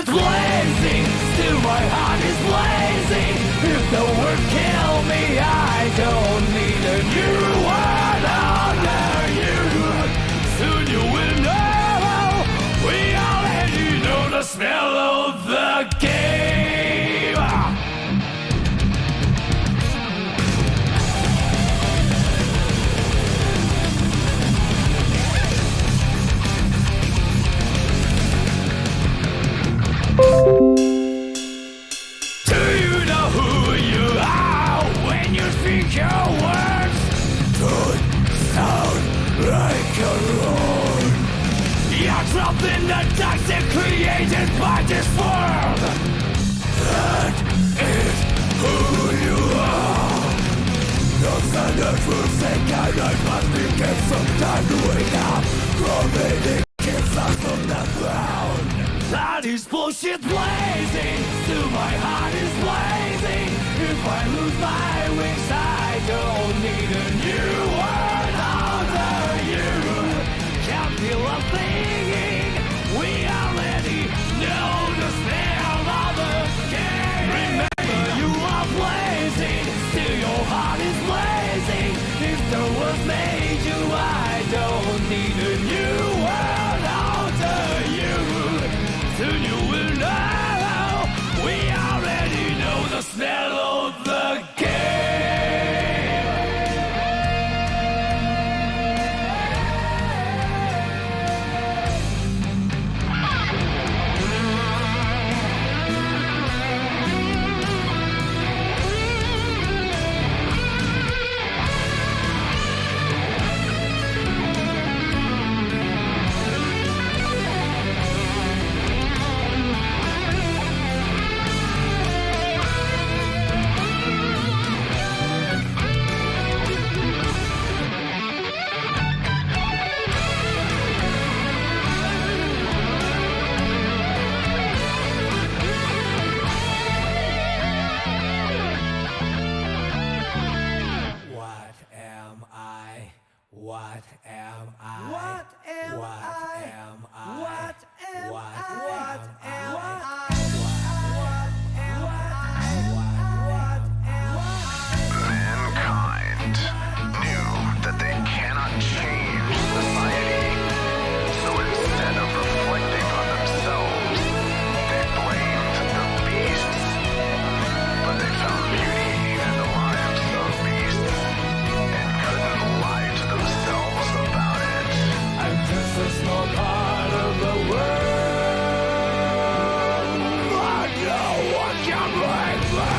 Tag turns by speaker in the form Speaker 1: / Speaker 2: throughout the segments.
Speaker 1: bullshit blazing, still my heart is blazing. If the word kill me, I don't need a new word under you. Soon you will know, we already know the smell of the game. Do you know who you are when you speak your words? Don't sound like your own. You're trapped in the toxic created by this world. That is who you are. No standard rules and guidelines must be kept some time to wake up. Gravity keeps us from the ground. That is bullshit blazing, still my heart is blazing. If I lose my wings, I don't need a new word under you. Can't feel a thing, we already know the smell of the game. Remember you are blazing, still your heart is blazing. If the world made you, I don't need a new word under you. Soon you will know, we already know the smell of the game. What am I? What am I? What am I? What am I?
Speaker 2: Mankind knew that they cannot change society, so instead of reflecting on themselves, they blamed the beasts. But they found beauty in the lives of beasts and couldn't lie to themselves about it.
Speaker 1: I'm just a small part of the world, but no one can break me.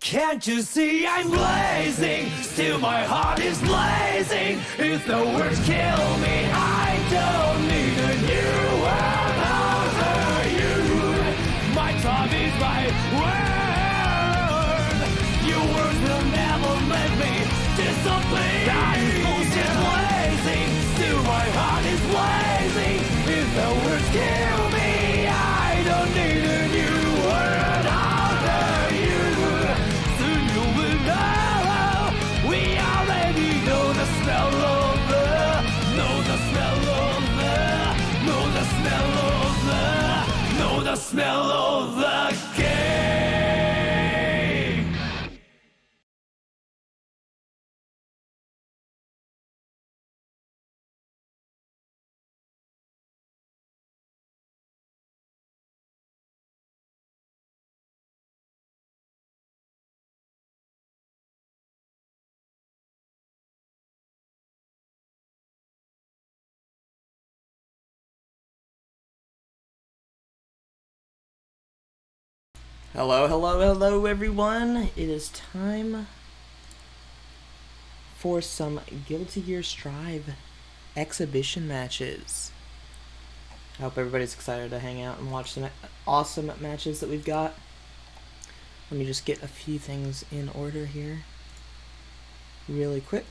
Speaker 1: Can't you see I'm blazing? Still my heart is blazing. If the words kill me, I don't need a new word under you. My time is my word. Your words will never let me disappear. That is bullshit blazing. Still my heart is blazing. If the words kill me, I don't need a new word under you. Soon you will know, we already know the smell of the, know the smell of the, know the smell of the, know the smell of the game.
Speaker 3: Hello everyone. It is time for some Guilty Gear Strive exhibition matches. I hope everybody's excited to hang out and watch some awesome matches that we've got. Let me just get a few things in order here really quick.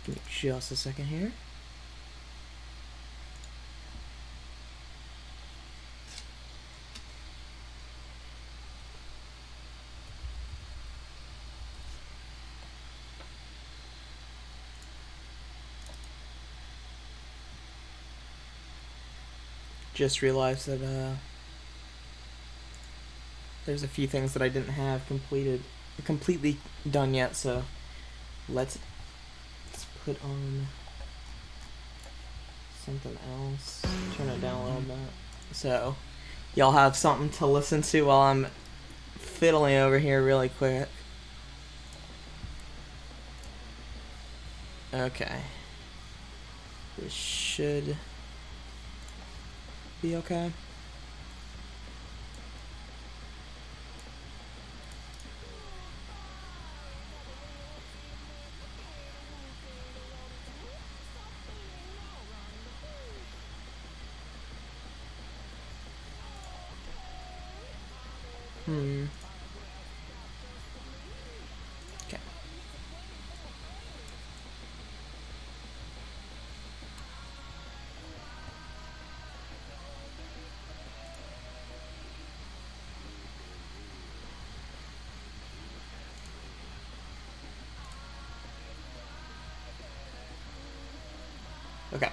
Speaker 3: Give me just a second here. Just realized that there's a few things that I didn't have completely done yet, so let's put on something else. Turn it down a little bit. So y'all have something to listen to while I'm fiddling over here really quick. Okay. This should be okay. Okay. Okay.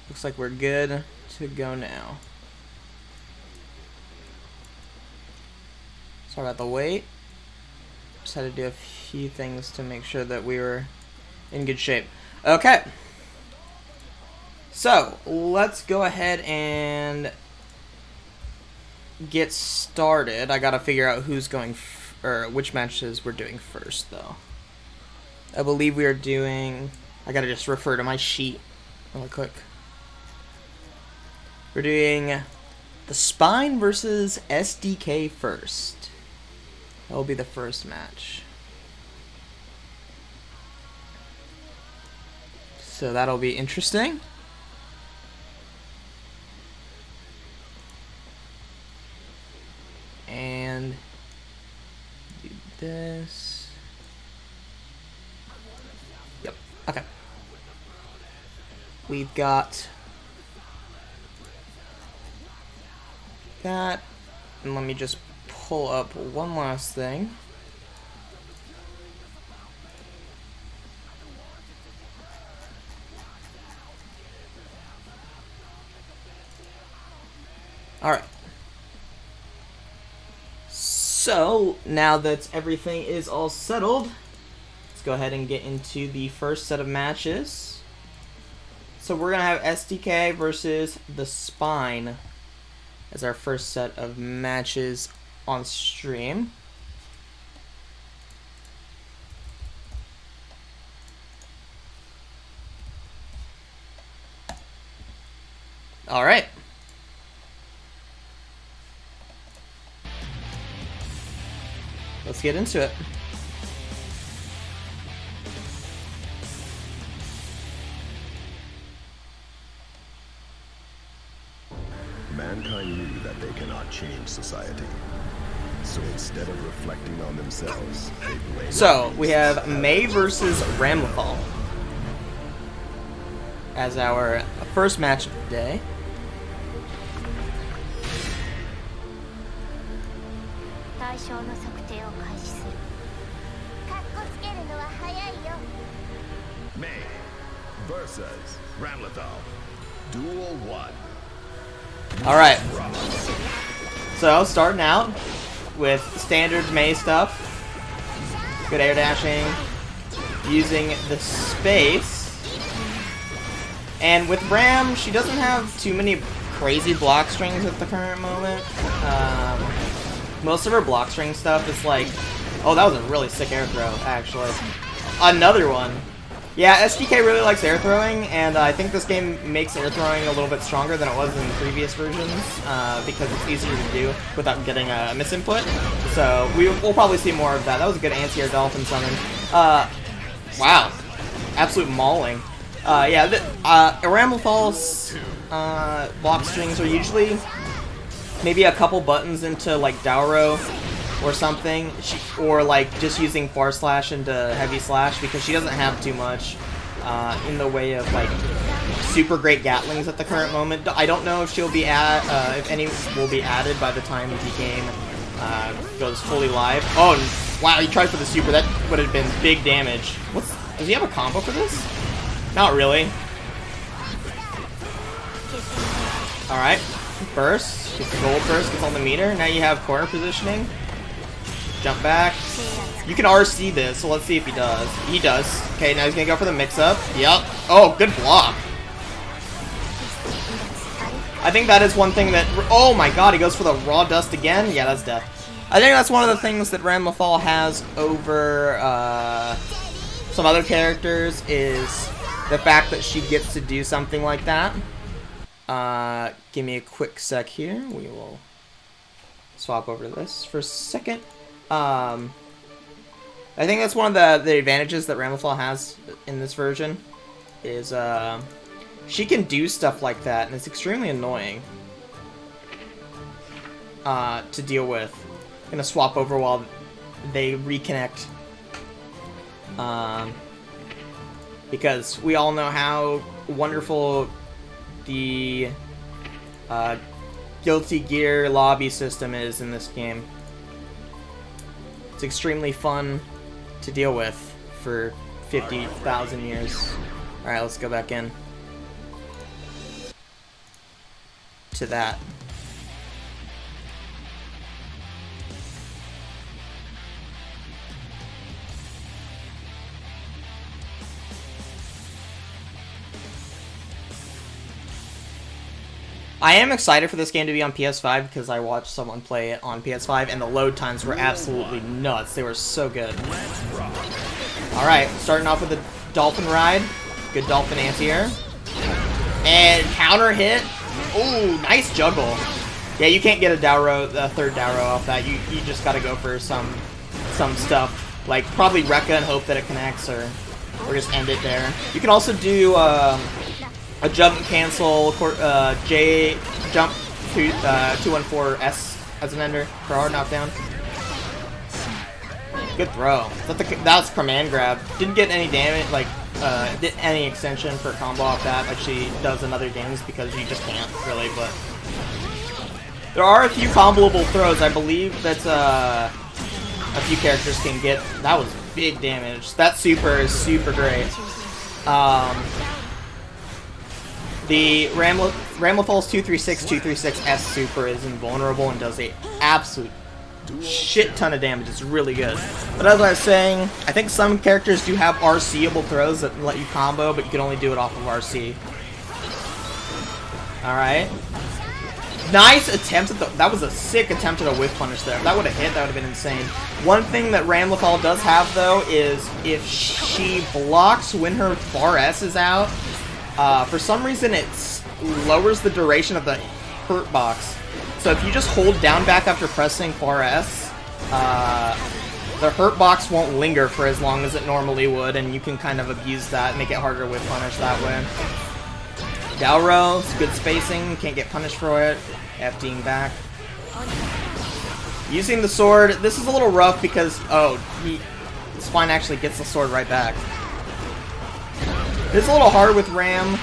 Speaker 3: Looks like we're good to go now. Sorry about the wait. Just had to do a few things to make sure that we were in good shape. Okay. So, let's go ahead and get started. I gotta figure out who's going, or which matches we're doing first, though. I believe we are doing, I gotta just refer to my sheet really quick. We're doing the Spine versus SDK first. That will be the first match. So that'll be interesting. And do this. Yep. Okay. We've got that. And let me just pull up one last thing. Alright. So, now that everything is all settled, let's go ahead and get into the first set of matches. So we're going to have SDK versus the Spine as our first set of matches on stream. All right. Let's get into it.
Speaker 4: Mankind knew that they cannot change society. So instead of reflecting on themselves, they blame.
Speaker 3: So we have May versus Ramlethal as our first match of the day.
Speaker 4: May versus Ramlethal. Duel 1.
Speaker 3: Alright. So starting out with standard May stuff. Good air dashing. Using the space. And with Ram, she doesn't have too many crazy block strings at the current moment. Most of her block string stuff is like... Oh, that was a really sick air throw, actually. Another one. Yeah, SDK really likes air throwing, and I think this game makes air throwing a little bit stronger than it was in previous versions, because it's easier to do without getting a misinput. So we'll probably see more of that. That was a good anti-air dolphin summon. Wow. Absolute mauling. Yeah, Ramlethal's block strings are usually maybe a couple buttons into, like, Dauro or something, or like just using far slash into heavy slash, because she doesn't have too much. in the way of like super great Gatlings at the current moment. I don't know if she'll be if any will be added by the time the game goes fully live. Oh wow, he tried for the super. That would have been big damage. Does he have a combo for this? Not really. All right, burst. Gets the gold burst. Gets on the meter. Now you have corner positioning. Jump back. You can RC this, so let's see if he does. He does. Okay, now he's gonna go for the mix-up. Yep. Oh, good block. I think that is one thing that... Oh my god, he goes for the raw dust again? Yeah, that's death. I think that's one of the things that Ramlethal has over some other characters is the fact that she gets to do something like that. Give me a quick sec here. We will swap over to this for a second. I think that's one of the advantages that Ramlethal has in this version, is she can do stuff like that, and it's extremely annoying to deal with. I'm gonna swap over while they reconnect, because we all know how wonderful the Guilty Gear lobby system is in this game. It's extremely fun to deal with for 50,000 years. Alright, let's go back in to that. I am excited for this game to be on PS5 because I watched someone play it on PS5 and the load times were absolutely nuts. They were so good. Alright, starting off with the Dolphin Ride. Good Dolphin anti-air. And counter hit. Ooh, nice juggle. Yeah, you can't get a third Dowro off that. You just gotta go for some stuff. Like, probably Rekka and hope that it connects, or just end it there. You can also do a jump and cancel J jump to 214S as an ender for hard knockdown. Good throw. That was command grab. Didn't get any damage, like did any extension for a combo off that, like she does in other games because you just can't really. But there are a few comboable throws. I believe that a few characters can get. That was big damage. That super is super great. The Ramlethal's 236/236S super is invulnerable and does a absolute shit ton of damage. It's really good. But as I was saying, I think some characters do have RC-able throws that let you combo, but you can only do it off of RC. Alright. Nice attempt at that was a sick attempt at a whiff punish there. If that would have hit, that would have been insane. One thing that Ramlethal does have, though, is if she blocks when her far S is out, for some reason it lowers the duration of the hurt box. So if you just hold down back after pressing far S, the hurt box won't linger for as long as it normally would, and you can kind of abuse that, make it harder to whip punish that way. Dowro, it's good spacing, can't get punished for it. FDing back. Using the sword, this is a little rough because, Spine actually gets the sword right back. It's a little hard with Ram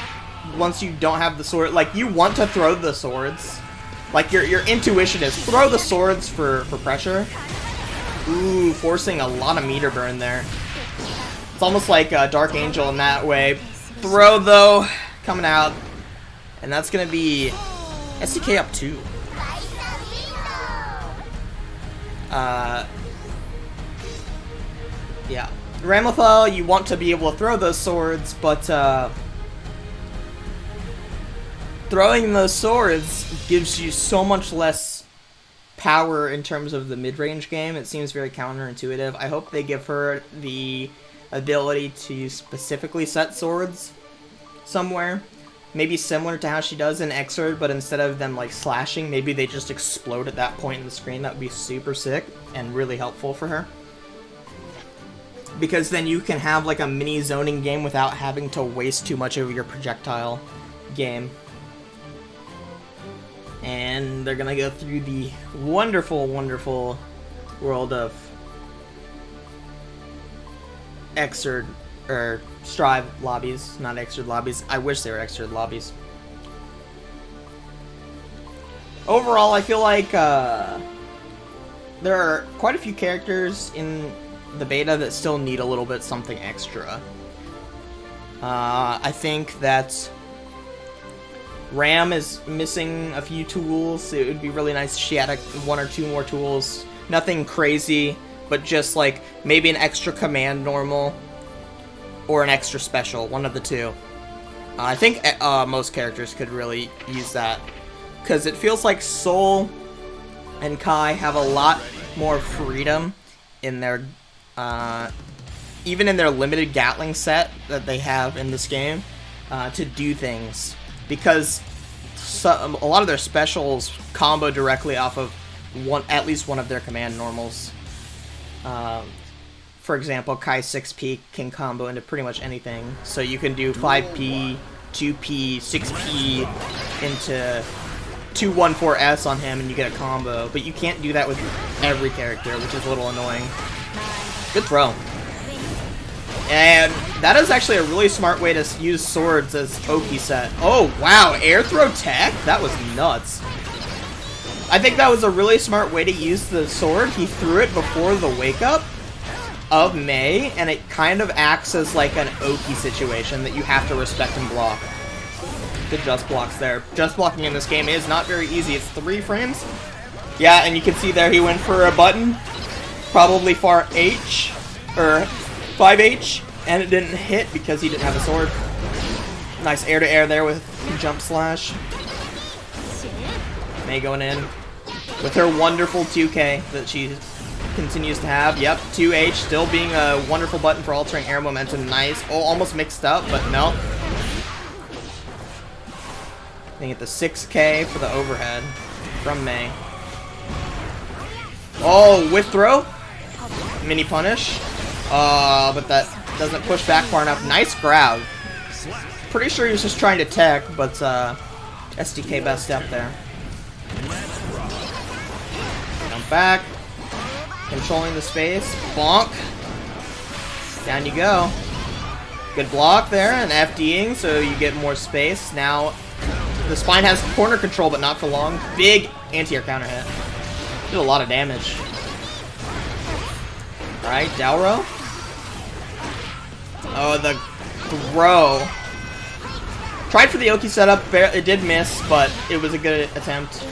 Speaker 3: once you don't have the sword. Like, you want to throw the swords. Like, your intuition is throw the swords for pressure. Ooh, forcing a lot of meter burn there. It's almost like Dark Angel in that way. Throw, though, coming out. And that's going to be SDK up 2. Yeah. Ramlethal, you want to be able to throw those swords, but throwing those swords gives you so much less power in terms of the mid-range game. It seems very counterintuitive. I hope they give her the ability to specifically set swords somewhere. Maybe similar to how she does in Xrd, but instead of them like slashing, maybe they just explode at that point in the screen. That would be super sick and really helpful for her. Because then you can have like a mini zoning game without having to waste too much of your projectile game. And they're gonna go through the wonderful, wonderful world of Xrd or Strive lobbies, not extra lobbies. I wish they were extra lobbies. Overall, I feel like there are quite a few characters in the beta that still need a little bit something extra. I think that Ram is missing a few tools. It would be really nice if she had one or two more tools. Nothing crazy, but just like maybe an extra command normal or an extra special, one of the two. I think most characters could really use that, because it feels like Soul and Kai have a lot more freedom in their even in their limited Gatling set that they have in this game to do things, because a lot of their specials combo directly off of at least one of their command normals. For example, Kai 6P can combo into pretty much anything, so you can do 5P, 2P, 6P into 214S on him and you get a combo, but you can't do that with every character, which is a little annoying. Good throw. And that is actually a really smart way to use swords as Oki set. Oh, wow, air throw tech? That was nuts. I think that was a really smart way to use the sword. He threw it before the wake up of Mei, and it kind of acts as like an Oki situation that you have to respect and block. Good just blocks there. Just blocking in this game is not very easy. It's 3 frames. Yeah, and you can see there he went for a button. Probably far H, or 5H, and it didn't hit because he didn't have a sword. Nice air-to-air there with jump slash. Mei going in with her wonderful 2K that she continues to have. Yep, 2H still being a wonderful button for altering air momentum. Nice. Oh, almost mixed up, but no. They get the 6K for the overhead from Mei. Oh, whiff throw. Mini punish. But that doesn't push back far enough. Nice grab. Pretty sure he was just trying to tech, but SDK best step there. Jump back. Controlling the space. Bonk. Down you go. Good block there, and FDing, so you get more space. Now, the spine has corner control, but not for long. Big anti-air counter hit. Did a lot of damage. Alright, Dalro. Oh, the throw. Tried for the Oki setup. It did miss, but it was a good attempt.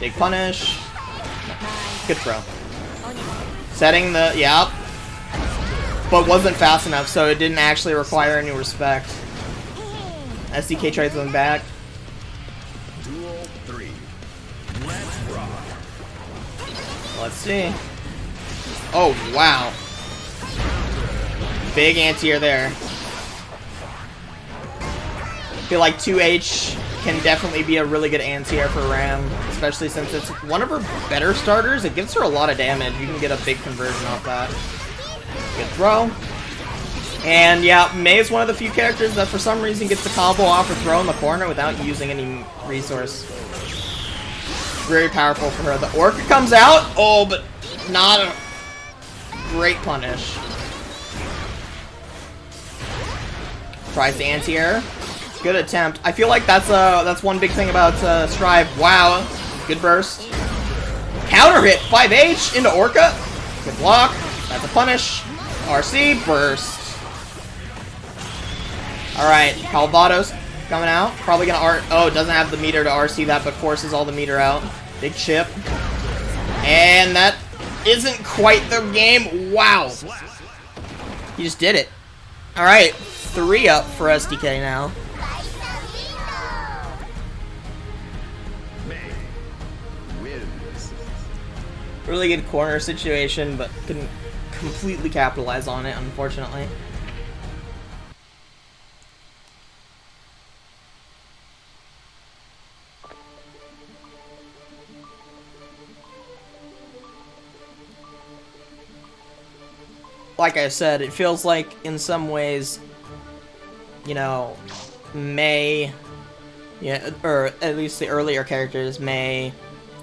Speaker 3: Big punish. Good throw. Setting the... Yep. But wasn't fast enough, so it didn't actually require any respect. SDK tries them back.
Speaker 4: Duel 3. Let's rock.
Speaker 3: Let's see. Oh, wow. Big anti-air there. I feel like 2H can definitely be a really good anti-air for Ram, especially since it's one of her better starters. It gives her a lot of damage. You can get a big conversion off that. Good throw. And yeah, Mei is one of the few characters that for some reason gets the combo off or throw in the corner without using any resource. Very powerful for her. The Orca comes out. Oh, but not a great punish. Tries the anti-air. Good attempt. I feel like that's one big thing about Strive. Wow. Good burst. Counter hit. 5H into Orca. Good block. That's a punish. RC burst. Alright, Calvados coming out. Probably gonna oh, it doesn't have the meter to RC that, but forces all the meter out. Big chip. And that isn't quite the game. Wow. He just did it. Alright, 3 up for SDK now. Really good corner situation, but couldn't completely capitalize on it, unfortunately. Like I said, it feels like in some ways, you know, Mei, yeah, or at least the earlier characters, Mei,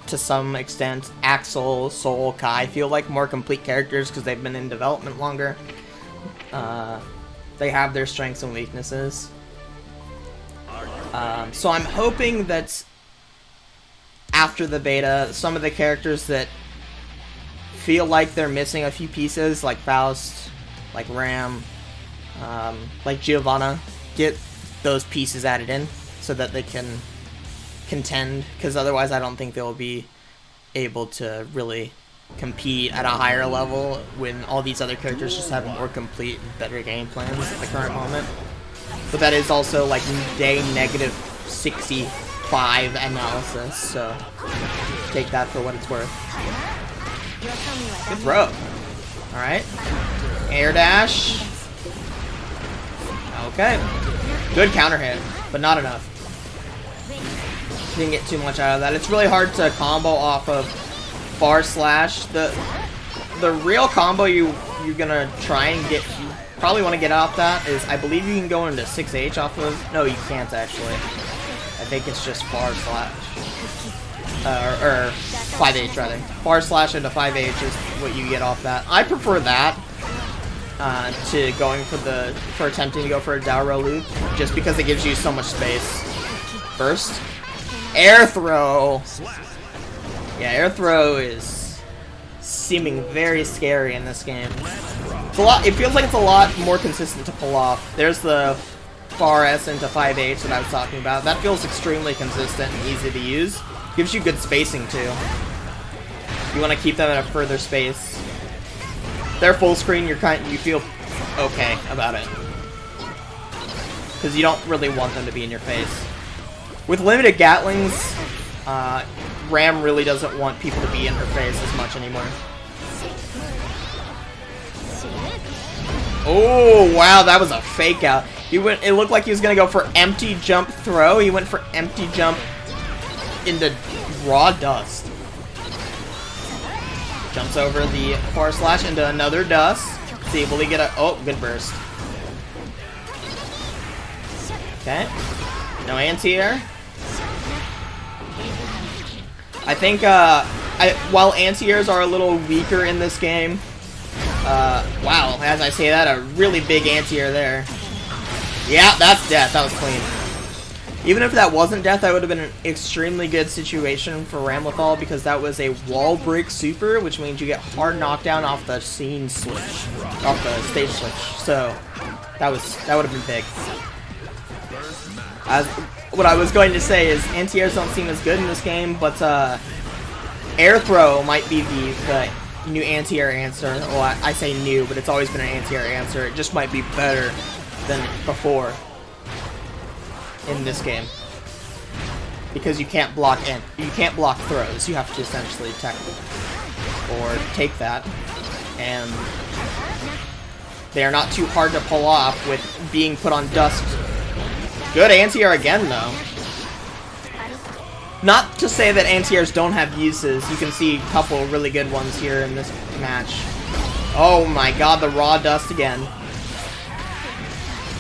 Speaker 3: to some extent, Axel, Soul, Kai, feel like more complete characters because they've been in development longer. They have their strengths and weaknesses. So I'm hoping that after the beta, some of the characters that feel like they're missing a few pieces, like Faust, like Ram, like Giovanna, get those pieces added in so that they can contend, because otherwise I don't think they'll be able to really compete at a higher level when all these other characters just have more complete, better game plans at the current moment. But that is also like day negative 65 analysis, so take that for what it's worth. Good throw. Alright. Air dash. Okay. Good counter hit, but not enough. Didn't get too much out of that. It's really hard to combo off of far slash. The real combo you're gonna try and get, you probably want to get off that is, I believe you can go into 6H off of, no you can't actually. I think it's just far slash. Or 5H rather. Far slash into 5H is what you get off that. I prefer that to going for attempting to go for a Dauro loop, just because it gives you so much space. Burst. Air throw. Yeah, air throw is seeming very scary in this game. It's a lot. It feels like it's a lot more consistent to pull off. There's the far S into 5H that I was talking about. That feels extremely consistent and easy to use. Gives you good spacing too. You want to keep them at a further space. They're full screen. You feel okay about it because you don't really want them to be in your face. With limited Gatlings, Ram really doesn't want people to be in her face as much anymore. Oh wow, that was a fake out. It looked like he was gonna go for empty jump throw. He went for empty jump into raw dust. Jumps over the far slash into another dust. See, will he get a... Oh, good burst. Okay. No anti-air. I think, while anti-airs are a little weaker in this game, wow, as I say that, a really big anti-air there. Yeah, that's death. That was clean. Even if that wasn't death, that would have been an extremely good situation for Ramlethal, because that was a wall break super, which means you get hard knockdown off the scene switch, off the stage switch. So that would have been big. What I was going to say is anti-airs don't seem as good in this game, but air throw might be the new anti-air answer. Well, I say new, but it's always been an anti-air answer. It just might be better than before in this game, because you can't block throws. You have to essentially tackle or take that, and they are not too hard to pull off with being put on dust. Good anti-air again though. Not to say that anti-airs don't have uses. You can see a couple really good ones here in this match. Oh my god, the raw dust again.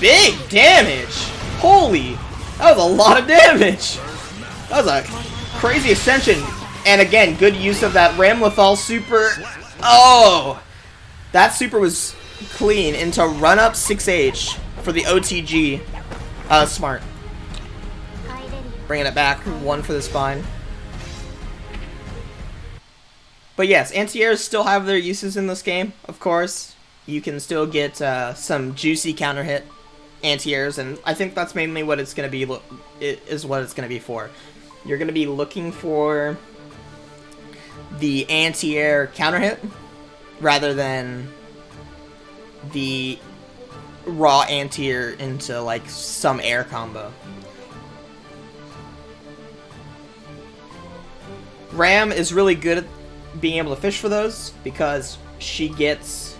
Speaker 3: Big damage! Holy! That was a lot of damage! That was a crazy ascension. And again, good use of that Ramlethal super. Oh! That super was clean into run up 6H for the OTG. Smart. Bringing it back, one for the spine. But yes, anti-airs still have their uses in this game, of course. You can still get some juicy counter hit anti-airs, and I think that's mainly what it's going to be, is what it's going to be for. You're going to be looking for the anti-air counter hit rather than the raw anti-air into like some air combo. Ram is really good at being able to fish for those because she gets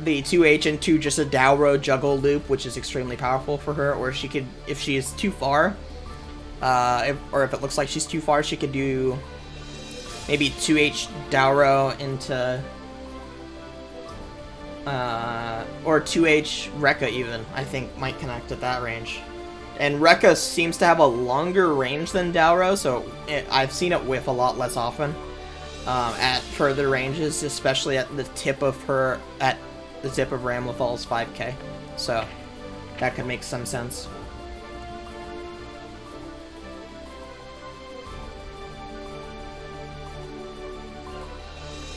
Speaker 3: the 2H into just a Dauro juggle loop, which is extremely powerful for her. Or she could, if she is too far, or if it looks like she's too far, she could do maybe 2H Dauro into or 2H Rekka even, I think might connect at that range. And Rekka seems to have a longer range than Dauro, so I've seen it whiff a lot less often at further ranges, especially at the tip of her, at the tip of Ramlethal's 5k. So that could make some sense.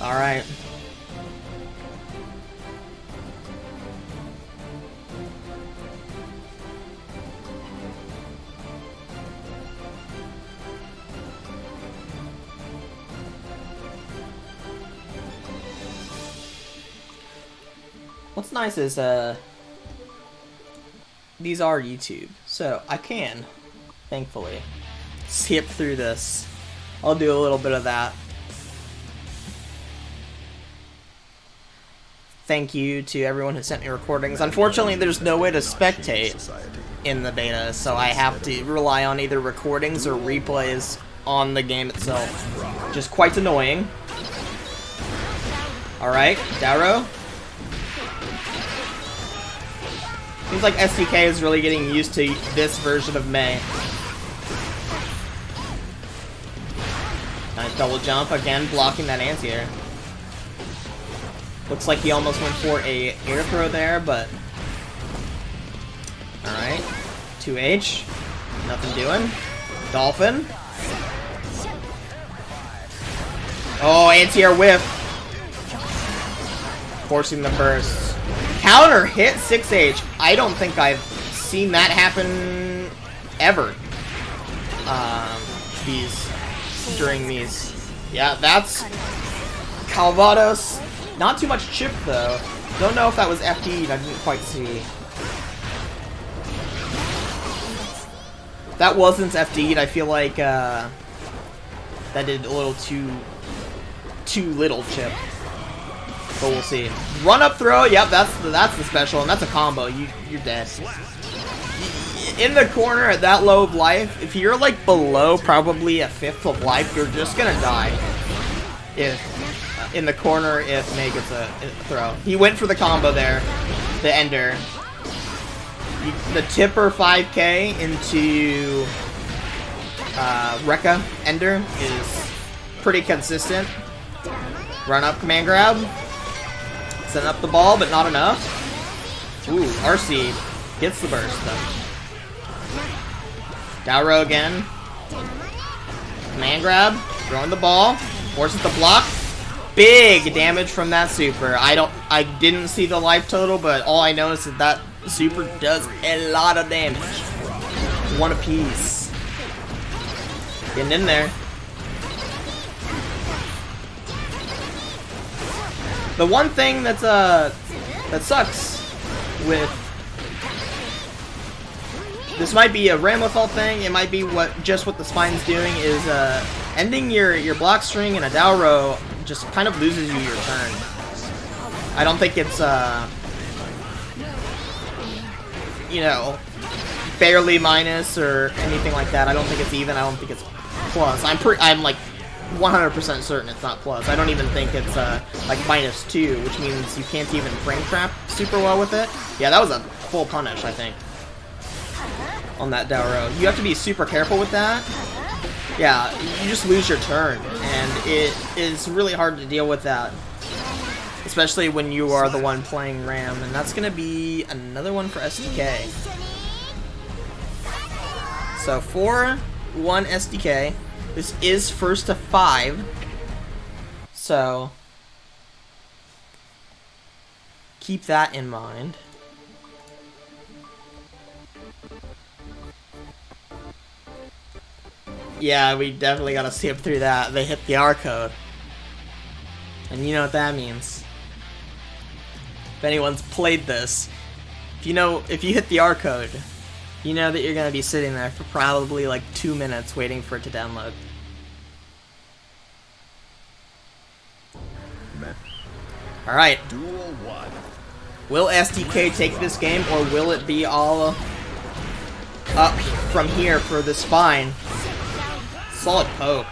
Speaker 3: Alright. What's nice is, these are YouTube, so I can, thankfully, skip through this. I'll do a little bit of that. Thank you to everyone who sent me recordings. Unfortunately, there's no way to spectate in the beta, so I have to rely on either recordings or replays on the game itself. Just quite annoying. Alright, Dauro. Seems like SDK is really getting used to this version of Mei. Nice double jump, again blocking that anti-air. Looks like he almost went for a air throw there, but... Alright. 2H. Nothing doing. Dolphin. Oh, anti-air whiff. Forcing the burst. Counter hit 6H. I don't think I've seen that happen ever. During these. Yeah, that's Calvados. Not too much chip though. Don't know if that was FD'd. I didn't quite see. If that wasn't FD'd, I feel like that did a little too little chip. But we'll see. Run up throw, yep, that's the special, and that's a combo. You're dead. In the corner at that low of life, if you're like below probably a fifth of life, you're just gonna die. If in the corner, if Mei gets a throw. He went for the combo there, the ender. The tipper 5k into Rekka ender is pretty consistent. Run up command grab. Setting up the ball, but not enough. Ooh, RC gets the burst though. Dauro again. Command grab, throwing the ball, forces the block. Big damage from that super. I didn't see the life total, but all I noticed is that super does a lot of damage. One apiece. Getting in there. The one thing that's that sucks with this might be a Ramlethal thing, it might be what the spine's doing is ending your block string in a Dauro just kind of loses you your turn. I don't think it's you know, barely minus or anything like that. I don't think it's even. I don't think it's plus. I'm like 100% certain it's not plus. I don't even think it's like -2, which means you can't even frame trap super well with it. Yeah, that was a full punish, I think, on that Dauro. You have to be super careful with that. Yeah, you just lose your turn, and it is really hard to deal with that, especially when you are the one playing Ram, and that's gonna be another one for SDK. So 4-1 SDK. This is first to 5, so keep that in mind. Yeah, we definitely gotta skip through that. They hit the R code, and you know what that means. If anyone's played this, if you hit the R code, you know that you're gonna be sitting there for probably like 2 minutes waiting for it to download. Alright. Will SDK take this game, or will it be all up from here for the spine? Solid poke.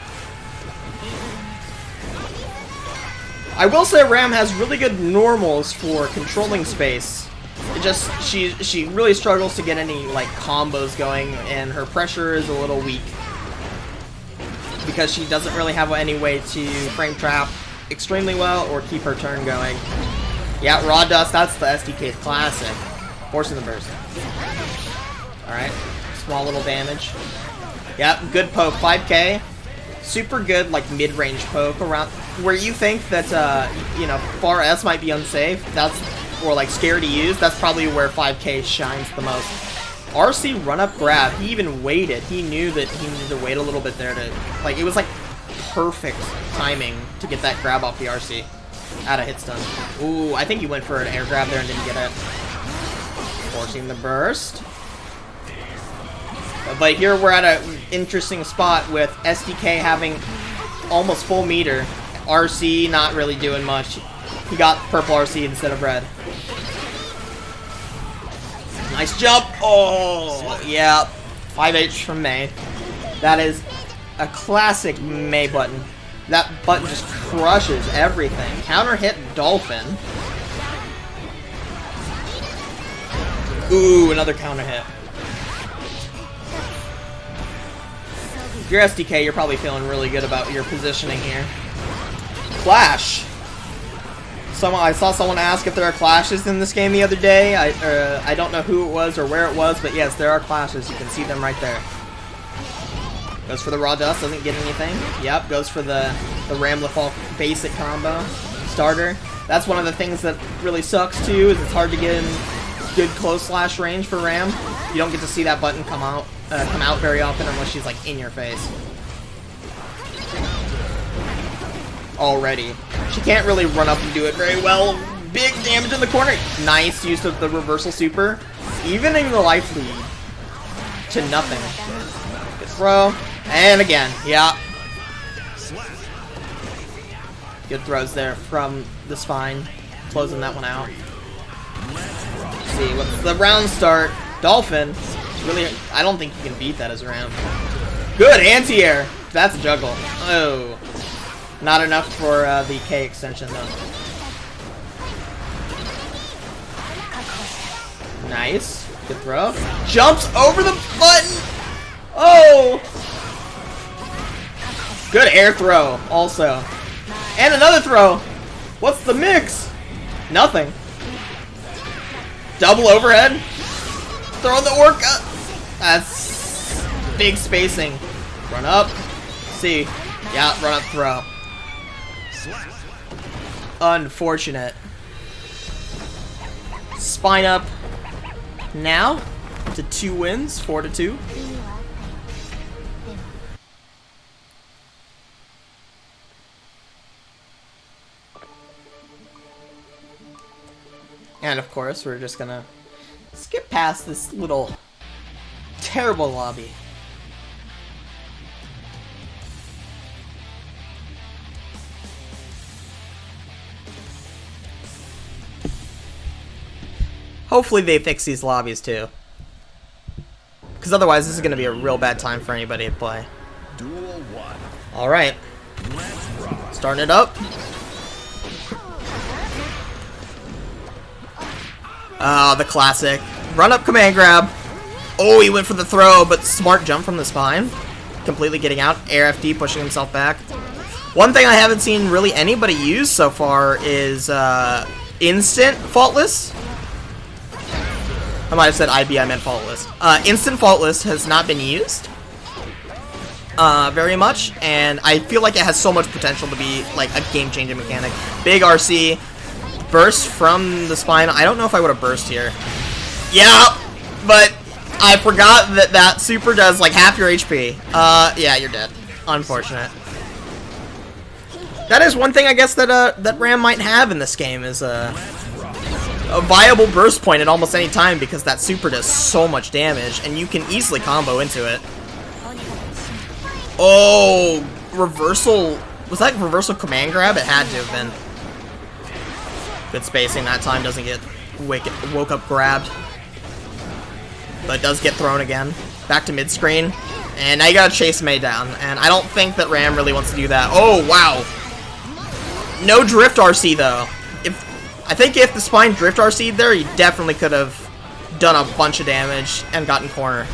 Speaker 3: I will say Ram has really good normals for controlling space. It just, she really struggles to get any like combos going, and her pressure is a little weak because she doesn't really have any way to frame trap extremely well or keep her turn going. Yeah, Raw Dust, that's the SDK's classic. Forcing the burst. Alright, small little damage. Yep, good poke, 5k. Super good, like, mid-range poke around where you think that, you know, far S might be unsafe. That's, or, like, scary to use. That's probably where 5k shines the most. RC run-up grab, he even waited. He knew that he needed to wait a little bit there to, like, it was, like, perfect timing to get that grab off the RC. Out of hit stun. Ooh, I think he went for an air grab there and didn't get it. Forcing the burst. But here we're at an interesting spot with SDK having almost full meter. RC not really doing much. He got purple RC instead of red. Nice jump. Oh, yeah. 5H from May. That is a classic May button. That button just crushes everything. Counter hit Dolphin. Ooh, another counter hit. If you're SDK, you're probably feeling really good about your positioning here. Clash. I saw someone ask if there are clashes in this game the other day. I don't know who it was or where it was, but yes, there are clashes. You can see them right there. Goes for the Raw Dust, doesn't get anything. Yep, goes for the Ramlethal basic combo starter. That's one of the things that really sucks too, is it's hard to get in good close slash range for Ram. You don't get to see that button come out very often unless she's like in your face. Already. She can't really run up and do it very well. Big damage in the corner. Nice use of the reversal super. Evening the life lead to nothing. Good throw. And again, yeah. Good throws there from the spine. Closing that one out. Let's see, what's the round start? Dolphin. Really, I don't think you can beat that as a round. Good anti-air. That's a juggle. Oh. Not enough for the K extension, though. Nice. Good throw. Jumps over the button! Oh! Good air throw, also. And another throw! What's the mix? Nothing. Double overhead. Throw the orca. That's big spacing. Run up. See. Yeah, run up throw. Unfortunate. Spine up now to 2 wins, 4-2. And of course, we're just gonna skip past this little terrible lobby. Hopefully they fix these lobbies too. Because otherwise this is going to be a real bad time for anybody to play. Alright. Starting it up. Oh, the classic. Run up command grab. Oh, he went for the throw, but smart jump from the spine. Completely getting out. Air FD pushing himself back. One thing I haven't seen really anybody use so far is instant faultless. I might have said IB, I meant faultless. Instant faultless has not been used very much, and I feel like it has so much potential to be like a game-changing mechanic. Big RC, burst from the spine. I don't know if I would have burst here. Yeah, but I forgot that that super does like half your HP. Yeah, you're dead. Unfortunate. That is one thing I guess that that Ram might have in this game is a viable burst point at almost any time because that super does so much damage and you can easily combo into it. Oh, reversal. Was that reversal command grab? It had to have been. Good spacing that time, doesn't get woke up grabbed. But it does get thrown again. Back to mid screen. And now you gotta chase Mei down. And I don't think that Ram really wants to do that. Oh, wow. No drift RC though. I think if the spine drift RC'd there, he definitely could have done a bunch of damage and gotten corner.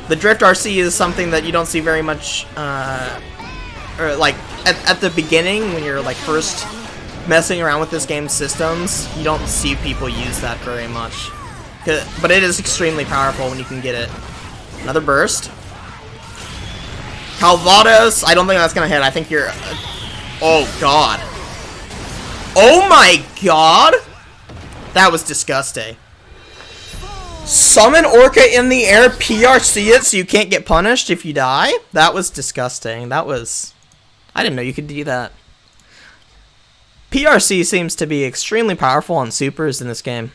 Speaker 3: The drift RC is something that you don't see very much, or like at the beginning when you're like first messing around with this game's systems, you don't see people use that very much. But it is extremely powerful when you can get it. Another burst. Calvados, I don't think that's gonna hit. I think you're... oh, God. Oh, my God! That was disgusting. Summon Orca in the air, PRC it so you can't get punished if you die? That was disgusting. That was... I didn't know you could do that. PRC seems to be extremely powerful on supers in this game.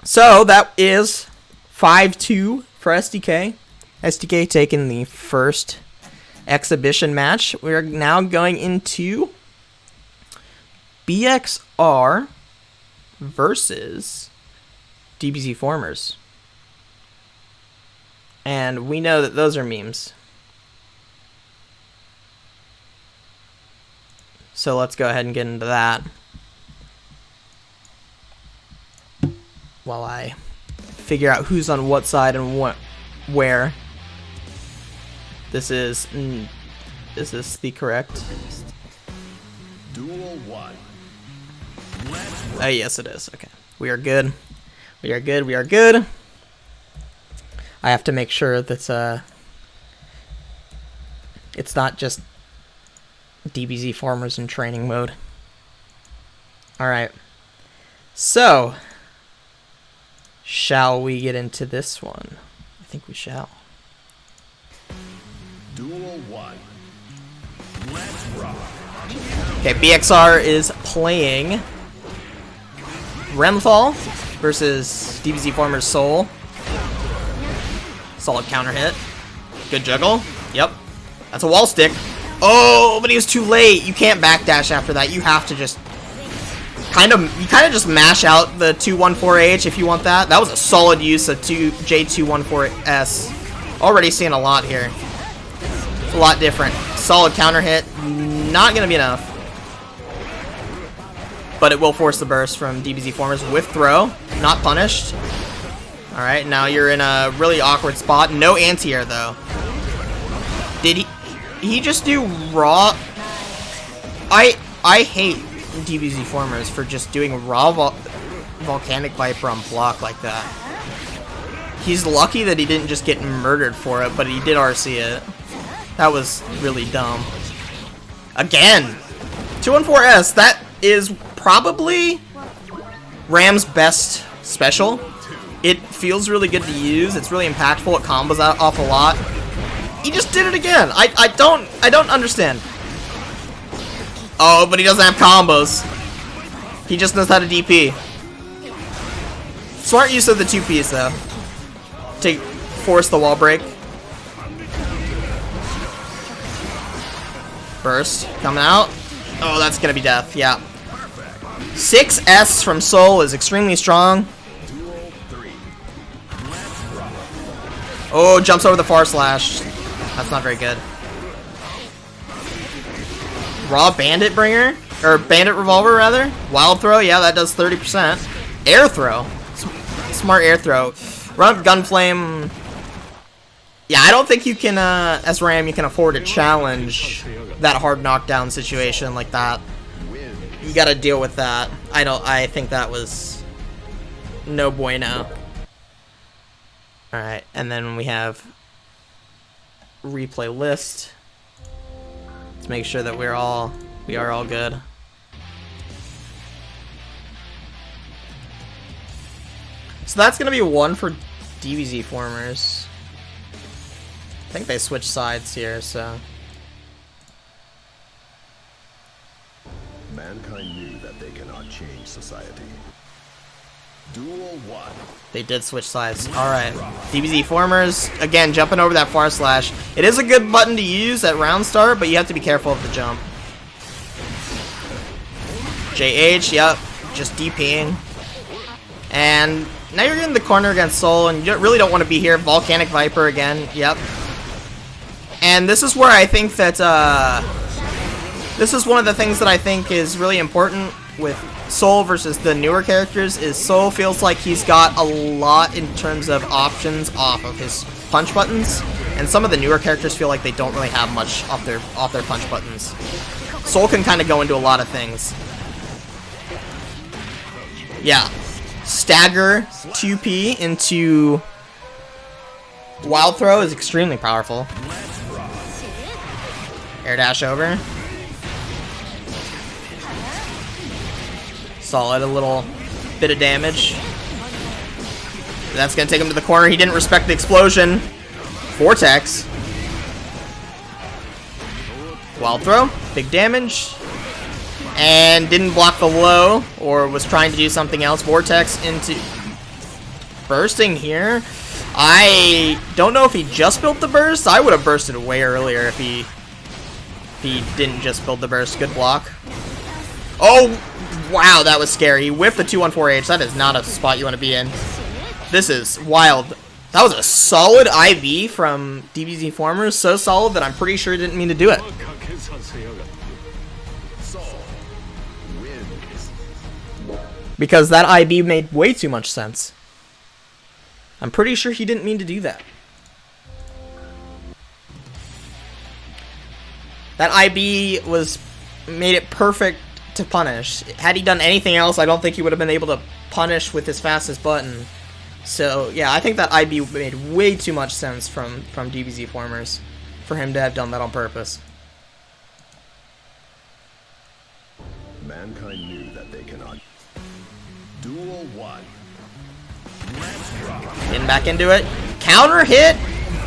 Speaker 3: So, that is 5-2 for SDK. SDK taking the first exhibition match. We're now going into BXR versus DBZ Formers. And we know that those are memes. So let's go ahead and get into that while I figure out who's on what side and where. Is this the correct?
Speaker 4: Duel 1.
Speaker 3: Oh, yes, it is. Okay. We are good. We are good. We are good. I have to make sure that it's not just DBZ Formers in training mode. Alright. So, shall we get into this one? I think we shall.
Speaker 4: Duel 1. Let's rock.
Speaker 3: Okay, BXR is playing Remthal versus DBZ Formers Soul. Solid counter hit. Good juggle. Yep. That's a wall stick. Oh, but he was too late. You can't backdash after that. You have to just kind of just mash out the 214H if you want that. That was a solid use of J214S. Already seeing a lot here. It's a lot different. Solid counter hit. Not going to be enough. But it will force the burst from DBZ Formers with throw. Not punished. Alright, now you're in a really awkward spot. No anti-air, though. Did he just do raw? I hate DBZ Formers for just doing raw Volcanic Viper on block like that. He's lucky that he didn't just get murdered for it, but he did RC it. That was really dumb. Again! 214S, that is probably Ram's best special. It feels really good to use. It's really impactful. It combos off a lot. He just did it again. I don't understand. Oh, but he doesn't have combos. He just knows how to DP. Smart use of the 2Ps though. To force the wall break. Burst coming out. Oh, that's gonna be death. Yeah. 6S from Soul is extremely strong. Oh, jumps over the far slash. That's not very good. Raw Bandit Bringer? Or Bandit Revolver, rather? Wild Throw? Yeah, that does 30%. Air Throw. Smart Air Throw. Run up Gunflame. Yeah, I don't think you can, as Ram, you can afford to challenge that hard knockdown situation like that. You gotta deal with that. I think that was no bueno. Alright, and then we have replay list. Let's make sure that we are all good. So that's gonna be one for DBZ Formers. I think they switched sides here, so.
Speaker 4: Mankind knew that they cannot change society. Duel 1.
Speaker 3: They did switch sides. Alright. DBZ Formers, again, jumping over that far slash. It is a good button to use at round start, but you have to be careful of the jump. JH, yep. Just DPing. And now you're in the corner against Soul, and you really don't want to be here. Volcanic Viper again, yep. And this is where I think that, this is one of the things that I think is really important with Soul versus the newer characters, is Soul feels like he's got a lot in terms of options off of his punch buttons. and some of the newer characters feel like they don't really have much off their punch buttons. Soul can kind of go into a lot of things. Yeah. Stagger 2P into Wild Throw is extremely powerful. Air dash over. Solid, a little bit of damage. That's gonna take him to the corner. He didn't respect the explosion. Vortex. Wild Throw, big damage. And didn't block the low, or was trying to do something else. Vortex into bursting here. I don't know if he just built the burst. I would have bursted way earlier if he didn't just build the burst. Good block. Oh, wow, that was scary. He whiffed the 214H. That is not a spot you want to be in. This is wild. That was a solid IV from DBZ Formers. So solid that I'm pretty sure he didn't mean to do it. Because that IB made way too much sense. I'm pretty sure he didn't mean to do that. That IB made it perfect to punish. Had he done anything else, I don't think he would have been able to punish with his fastest button. So yeah, I think that IB made way too much sense from DBZ Formers for him to have done that on purpose.
Speaker 4: Mankind knew that they cannot. Duel 1.
Speaker 3: Getting back into it. Counter hit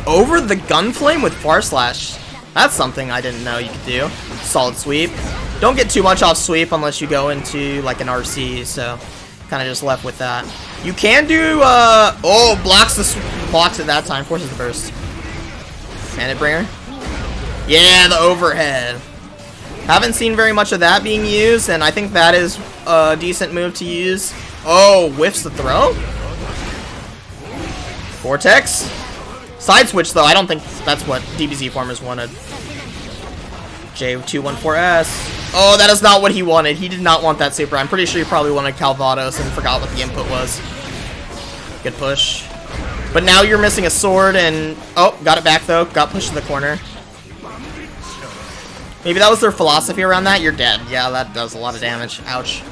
Speaker 3: over the Gunflame with Far Slash. That's something I didn't know you could do. Solid sweep. Don't get too much off sweep unless you go into like an RC, so kind of just left with that. You can do, oh, blocks it that time, forces the burst. Bandit Bringer. Yeah, the overhead. Haven't seen very much of that being used, and I think that is a decent move to use. Oh, whiffs the throw? Vortex? Side switch, though, I don't think that's what DBZ Formers wanted. J214S. Oh, that is not what he wanted. He did not want that super. I'm pretty sure he probably wanted Calvados and forgot what the input was. Good push. But now you're missing a sword and... Oh, got it back, though. Got pushed to the corner. Maybe that was their philosophy around that. You're dead. Yeah, that does a lot of damage. Ouch.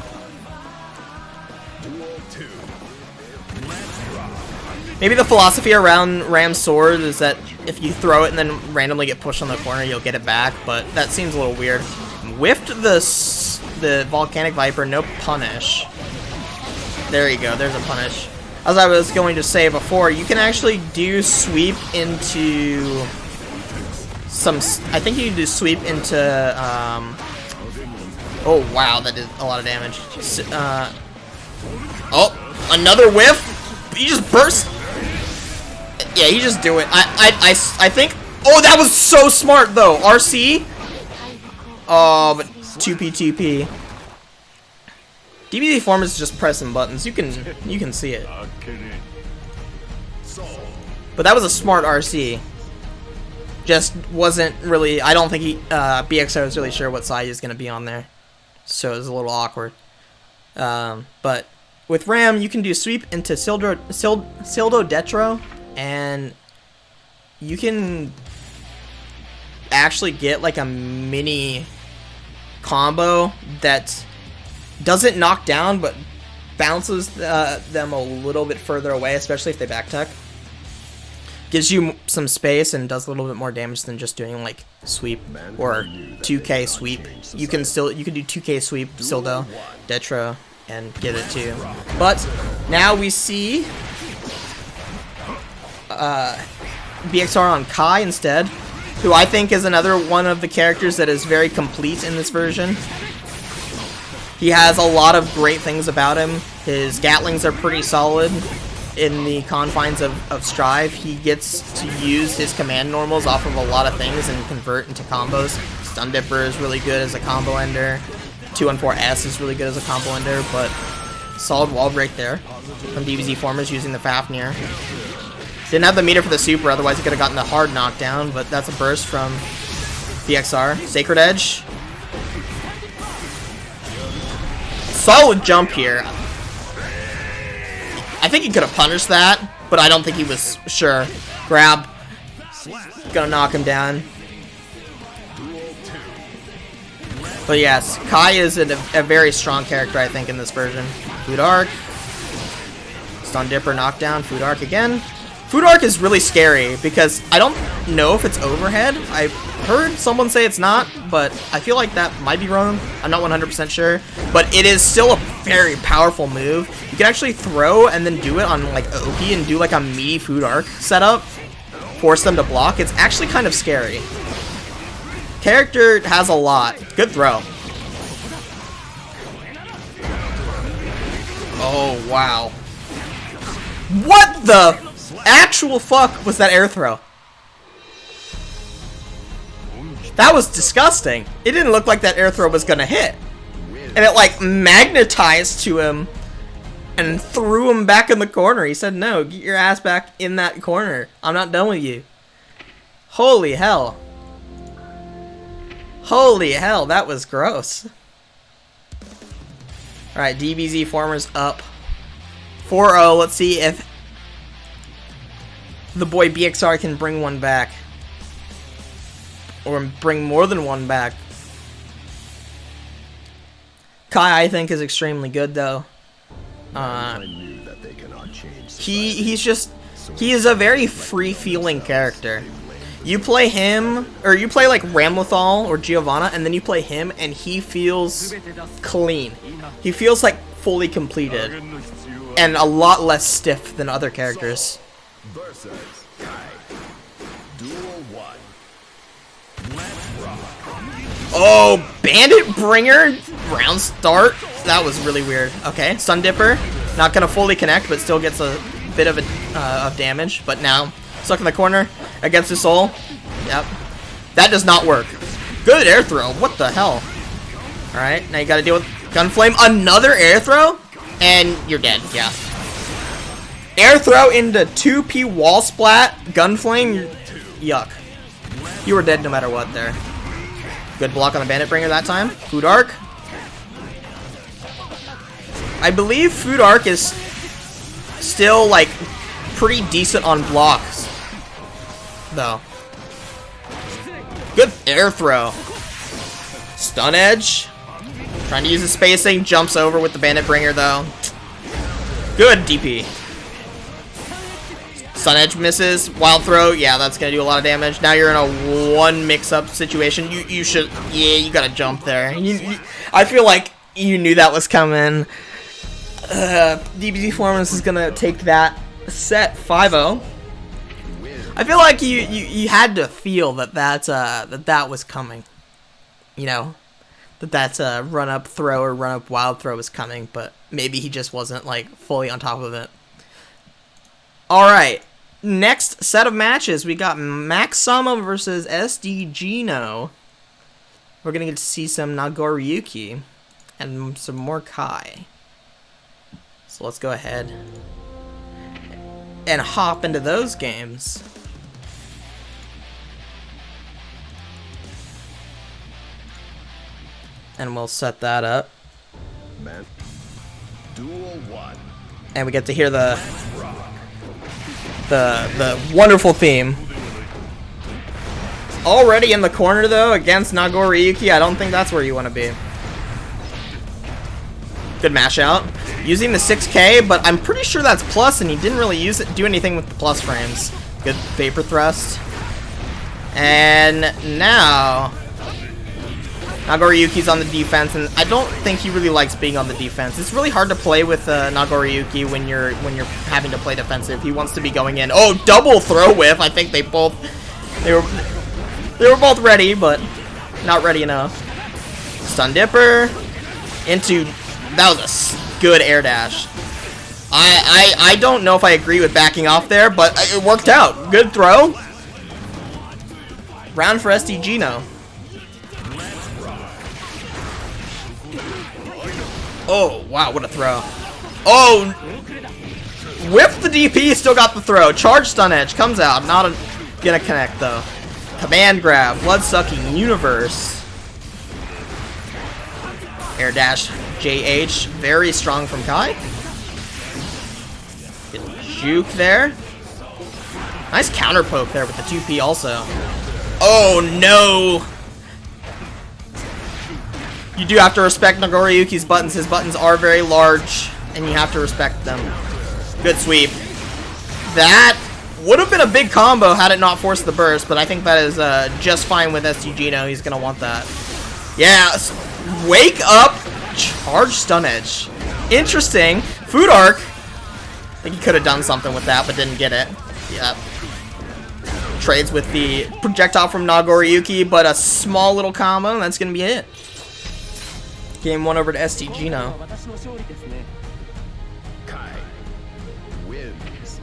Speaker 3: Maybe the philosophy around Ram's sword is that if you throw it and then randomly get pushed on the corner, you'll get it back, but that seems a little weird. Whiffed the Volcanic Viper, no punish. There you go, there's a punish. As I was going to say before, you can actually do sweep into some... I think you can do sweep into... oh, wow, that did a lot of damage. Oh, another whiff? You just burst... Yeah, you just do it. I think... Oh, that was so smart, though. RC? Oh, but 2P. DBZ Formers is just pressing buttons. You can see it. But that was a smart RC. Just wasn't really... I don't think BXR was really sure what side he was going to be on there. So it was a little awkward. But with Ram, you can do sweep into Sildo Detro. And you can actually get like a mini combo that doesn't knock down but bounces them a little bit further away, especially if they back tech. Gives you some space and does a little bit more damage than just doing like sweep or 2K sweep. You can do 2K sweep, Sildo, Detro, and get it too. But now we see BXR on Kai instead, who I think is another one of the characters that is very complete in this version. He has a lot of great things about him. His Gatlings are pretty solid in the confines of Strive. He gets to use his command normals off of a lot of things and convert into combos. Stun Dipper is really good as a combo ender. 214S is really good as a combo ender, but solid wall break there from DBZ Formers using the Fafnir. Didn't have the meter for the super, otherwise he could have gotten the hard knockdown, but that's a burst from BXR. Sacred Edge. Solid jump here. I think he could have punished that, but I don't think he was sure. Grab. Gonna knock him down. But yes, Kai is a very strong character, I think, in this version. Food Arc. Stun Dipper, knockdown, Food Arc again. Food Arc is really scary because I don't know if it's overhead. I heard someone say it's not, but I feel like that might be wrong. I'm not 100% sure. But it is still a very powerful move. You can actually throw and then do it on like OP and do like a meaty Food Arc setup. Force them to block. It's actually kind of scary. Character has a lot. Good throw. Oh, wow. What the actual fuck was that air throw? That was disgusting. It didn't look like that air throw was gonna hit. And it like magnetized to him and threw him back in the corner. He said, no, get your ass back in that corner. I'm not done with you. Holy hell. Holy hell, that was gross. Alright, DBZ Formers up 4-0. Let's see if the boy BXR can bring one back. Or bring more than one back. Kai, I think, is extremely good, though. He is a very free-feeling character. You play him, or you play like Ramlethal or Giovanna, and then you play him, and he feels clean. He feels like fully completed, and a lot less stiff than other characters. Oh, Bandit Bringer round start. That was really weird. Okay, Stun Dipper, not gonna fully connect, but still gets a bit of of damage. But now stuck in the corner against his soul. Yep. That does not work. Good air throw. What the hell? Alright, now you gotta deal with Gunflame. Another air throw? And you're dead, yeah. Air throw into 2P wall splat. Gunflame. Yuck. You were dead no matter what there. Good block on the Bandit Bringer that time. Food Arc. I believe Food Arc is still, like, pretty decent on blocks, though. Good air throw. Stun Edge. Trying to use the spacing. Jumps over with the Bandit Bringer, though. Good DP. Stun Edge misses. Wild Throw. Yeah, that's going to do a lot of damage. Now you're in a one mix-up situation. You should... Yeah, you got to jump there. I feel like you knew that was coming. DBZ Formers is going to take that set 5-0. I feel like you had to feel that was coming. You know, that's a run-up throw or run-up wild throw was coming, but maybe he just wasn't, like, fully on top of it. Alright, next set of matches, we got Max Sama versus SD Gino. We're gonna get to see some Nagoriyuki and some more Kai. So let's go ahead and hop into those games. And we'll set that up. And we get to hear the wonderful theme. Already in the corner though against Nagoriyuki. I don't think that's where you want to be. Good mash out. Using the 6K, but I'm pretty sure that's plus, and he didn't really do anything with the plus frames. Good vapor thrust. And now Nagoriyuki's on the defense, and I don't think he really likes being on the defense. It's really hard to play with Nagoriyuki when you're having to play defensive. He wants to be going in. Oh, double throw whiff. I think they were both ready, but not ready enough. Stun Dipper into... That was a good air dash. I don't know if I agree with backing off there, but it worked out. Good throw. Round for SD Gino. Oh, wow, what a throw. Oh, whipped the DP, still got the throw. Charge Stun Edge, comes out. Not gonna connect, though. Command Grab, Blood-Sucking Universe. Air Dash, JH, very strong from Kai. Get juke there. Nice counter poke there with the 2P also. Oh no! You do have to respect Nagoriyuki's buttons. His buttons are very large, and you have to respect them. Good sweep. That would have been a big combo had it not forced the burst, but I think that is just fine with STGino. He's going to want that. Yeah, wake up, charge stun edge. Interesting. Food arc. I think he could have done something with that, but didn't get it. Yep. Trades with the projectile from Nagoriyuki, but a small little combo, and that's going to be it. Game 1 over to STGino.
Speaker 4: Kai wins.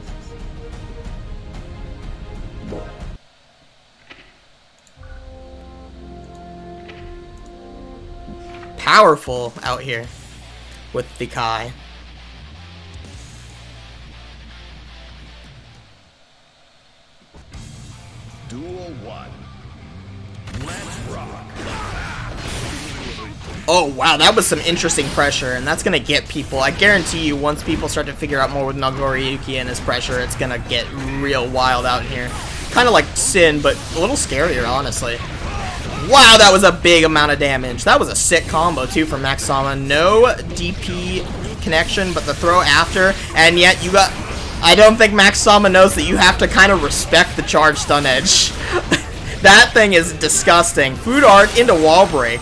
Speaker 3: Powerful out here with the Kai.
Speaker 4: Duel 1. Let's rock.
Speaker 3: Oh wow, that was some interesting pressure, and that's gonna get people. I guarantee you, once people start to figure out more with Nagoriyuki and his pressure, it's gonna get real wild out here. Kind of like Sin, but a little scarier, honestly. Wow, that was a big amount of damage. That was a sick combo too from Max Sama. No DP connection, but the throw after, and yet you got. I don't think Max Sama knows that you have to kind of respect the charge stun edge. That thing is disgusting. Food arc into wall break.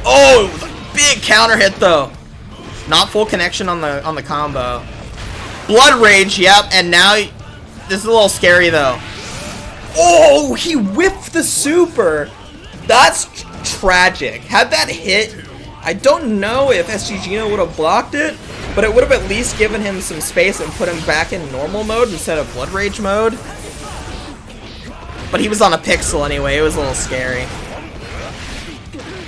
Speaker 3: Oh, big counter hit though. Not full connection on the combo. Blood rage, yep. And now this is a little scary though. Oh, he whiffed the super. That's tragic. Had that hit, I don't know if SGGino would have blocked it, but it would have at least given him some space and put him back in normal mode instead of blood rage mode. But he was on a pixel anyway. It was a little scary.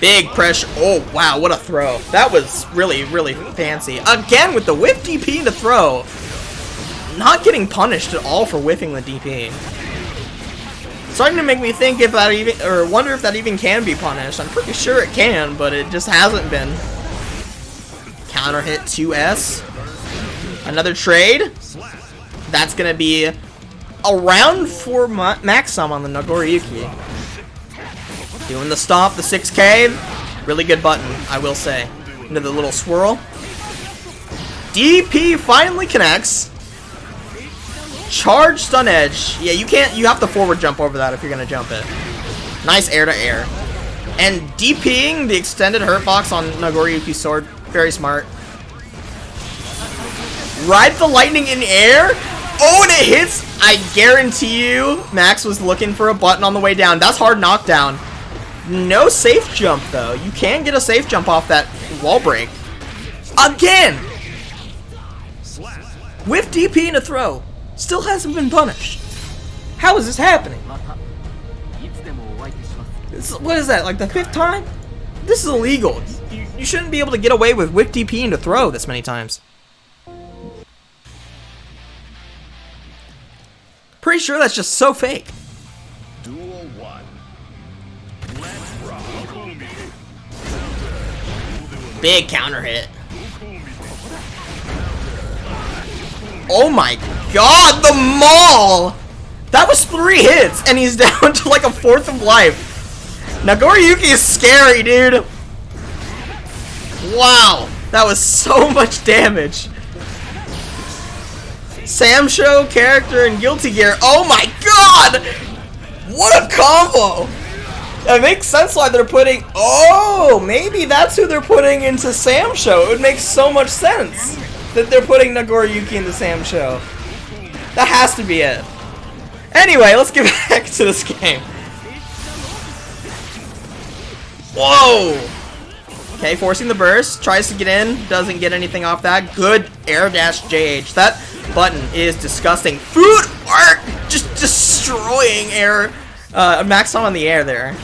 Speaker 3: Big pressure. Oh, wow, what a throw. That was really, really fancy. Again, with the whiff DP to throw. Not getting punished at all for whiffing the DP. Starting to make me think if that even, or wonder if that even can be punished. I'm pretty sure it can, but it just hasn't been. Counter hit 2S. Another trade. That's going to be around for Maxim on the Nagoriyuki. Doing the stomp, the 6K. Really good button, I will say. Into the little swirl. DP finally connects. Charge stun edge. Yeah, you have to forward jump over that if you're going to jump it. Nice air to air. And DPing the extended hurt box on Nagoriyuki's sword. Very smart. Ride the lightning in air. Oh, and it hits. I guarantee you, Max was looking for a button on the way down. That's hard knockdown. No safe jump, though. You can get a safe jump off that wall break. Again! With DP and a throw. Still hasn't been punished. How is this happening? What is that, like the 5th time? This is illegal. You shouldn't be able to get away with whip DP and a throw this many times. Pretty sure that's just so fake.
Speaker 4: Duel 1. Let's rock.
Speaker 3: Big counter hit. Oh my god, the maul! That was 3 hits, and he's down to like a 4th of life. Nagoriyuki is scary, dude. Wow, that was so much damage. Sam Show character and Guilty Gear. Oh my god! What a combo! It makes sense why they're putting... Oh, maybe that's who they're putting into Sam Show. It would make so much sense that they're putting Nagoriyuki into Sam Show. That has to be it. Anyway, let's get back to this game. Whoa! Okay, forcing the burst. Tries to get in. Doesn't get anything off that. Good air dash JH. That button is disgusting. Food arc! Just destroying air. Max on the air there.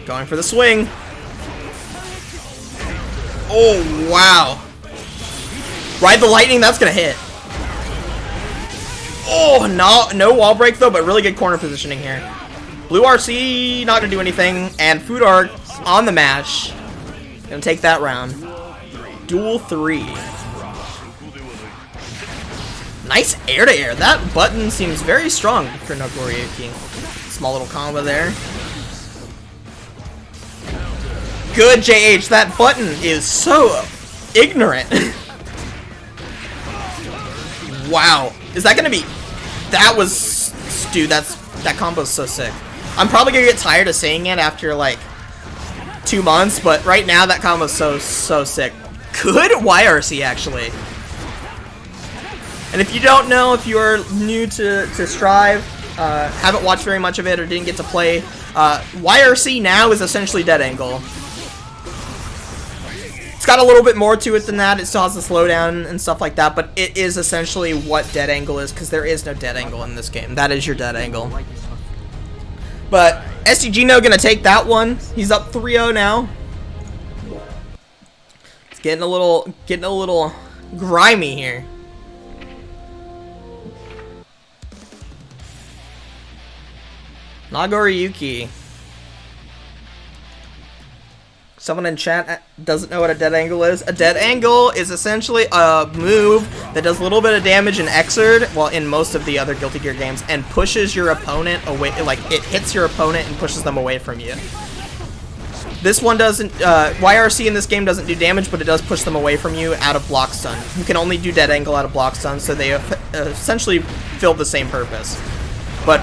Speaker 3: Going for the swing. Oh, wow. Ride the lightning. That's going to hit. Oh, no wall break, though, but really good corner positioning here. Blue RC, not going to do anything. And Food Arc on the match. Going to take that round. Duel 3. Nice air to air. That button seems very strong for Nagoriyuki. Small little combo there. Good JH. That button is so ignorant. Wow. Is that gonna be... That was... Dude, that combo's so sick. I'm probably gonna get tired of saying it after like 2 months, but right now that combo's so sick. Good YRC actually. And if you don't know, if you're new to Strive, haven't watched very much of it or didn't get to play, YRC now is essentially dead angle. It's got a little bit more to it than that. It still has the slowdown and stuff like that, but it is essentially what dead angle is, because there is no dead angle in this game. That is your dead angle. But SDGino gonna take that one. He's up 3-0 now. It's getting a little grimy here. Nagoriyuki. Someone in chat doesn't know what a dead angle is. A dead angle is essentially a move that does a little bit of damage in Xrd, well, in most of the other Guilty Gear games, and pushes your opponent away, like, it hits your opponent and pushes them away from you. This one doesn't, YRC in this game doesn't do damage, but it does push them away from you out of block stun. You can only do dead angle out of block stun, so they essentially fill the same purpose. But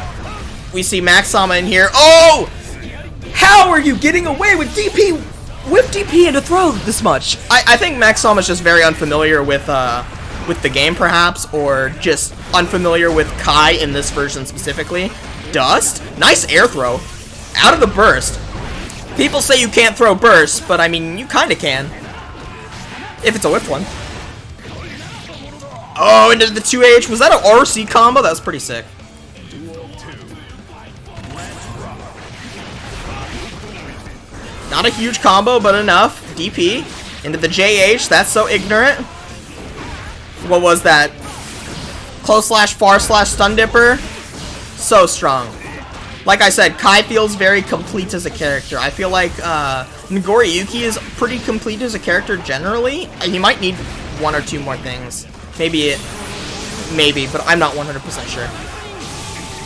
Speaker 3: we see Max Sama in here. Oh! How are you getting away with DP? With DP into throw this much? I think Max Sama's just very unfamiliar with the game, perhaps, or just unfamiliar with Kai in this version specifically. Dust? Nice air throw. Out of the burst. People say you can't throw bursts, but I mean, you kinda can. If it's a whiff one. Oh, into the 2H. Was that an RC combo? That was pretty sick. Not a huge combo, but enough. DP into the JH. That's so ignorant. What was that? Close slash, far slash, stun dipper. So strong. Like I said, Kai feels very complete as a character. I feel like Nagoriyuki is pretty complete as a character generally. He might need 1 or 2 more things. Maybe, but I'm not 100% sure.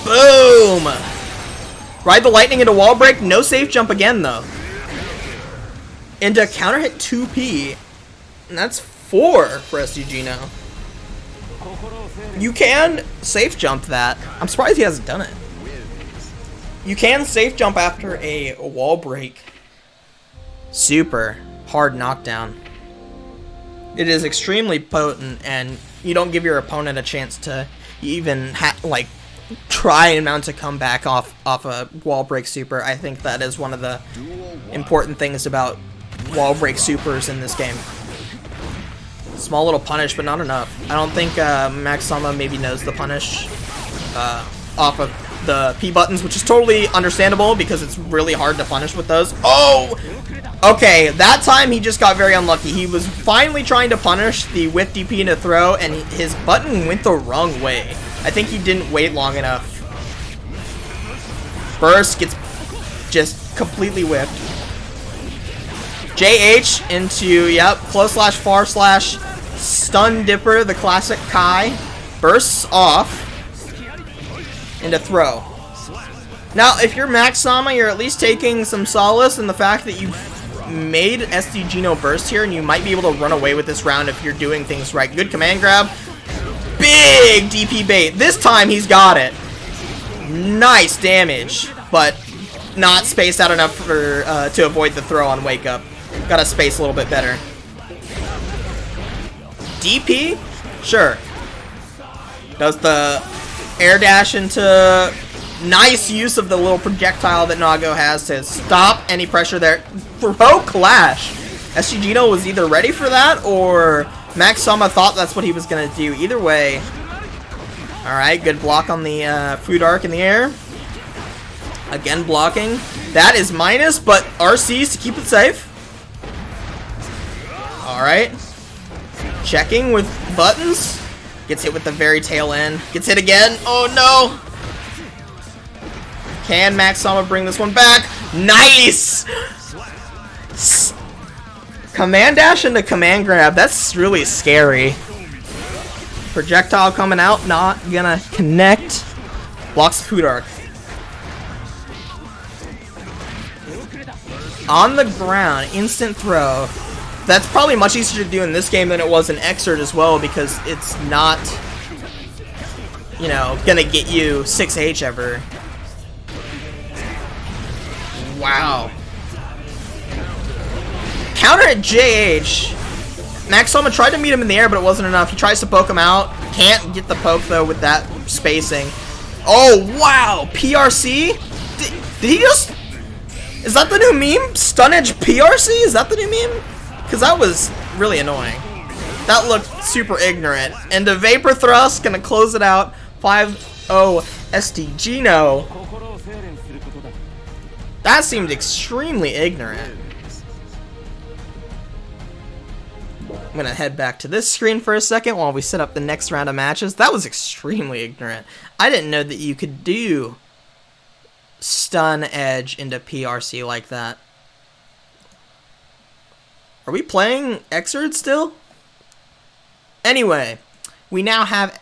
Speaker 3: Boom! Ride the lightning into wall break. No safe jump again, though. Into counter hit 2P. And that's 4 for SDG now. You can safe jump that. I'm surprised he hasn't done it. You can safe jump after a wall break. Super hard knockdown. It is extremely potent, and you don't give your opponent a chance to even like try and mount a comeback off a wall break super. I think that is one of the important things about wall break supers in this game. Small little punish, but not enough. I don't think Max Sama maybe knows the punish off of the P buttons, which is totally understandable because it's really hard to punish with those. Oh! Okay, that time he just got very unlucky. He was finally trying to punish the whiff DP into throw, and his button went the wrong way. I think he didn't wait long enough. Burst gets just completely whiffed. JH into, yep, close slash, far slash, stun dipper, the classic Kai. Bursts off into throw. Now, if you're Max Sama, you're at least taking some solace in the fact that you made SDGino burst here, and you might be able to run away with this round if you're doing things right. Good command grab. Big DP bait. This time he's got it. Nice damage, but not spaced out enough for to avoid the throw on wake up. Gotta space a little bit better. DP? Sure. Does the air dash into... Nice use of the little projectile that Nago has to stop any pressure there. Throw clash. SDGino was either ready for that, or Max Sama thought that's what he was going to do. Either way. Alright, good block on the food arc in the air. Again blocking. That is minus, but RCs to keep it safe. Alright. Checking with buttons. Gets hit with the very tail end. Gets hit again. Oh no! Can Max Sama bring this one back? Nice! Command dash into command grab. That's really scary. Projectile coming out, not gonna connect. Blocks the food arc. On the ground, instant throw. That's probably much easier to do in this game than it was in Xrd as well, because it's not, you know, gonna get you 6H ever. Wow. Counter at JH. Max Soma tried to meet him in the air, but it wasn't enough. He tries to poke him out. Can't get the poke, though, with that spacing. Oh, wow. PRC? Did he just... Is that the new meme? Stun Edge PRC? Is that the new meme? Because that was really annoying. That looked super ignorant. And the Vapor Thrust, gonna close it out. 5-0 STG no. That seemed extremely ignorant. I'm gonna head back to this screen for a second while we set up the next round of matches. That was extremely ignorant. I didn't know that you could do Stun Edge into PRC like that. Are we playing Xrd still? Anyway, we now have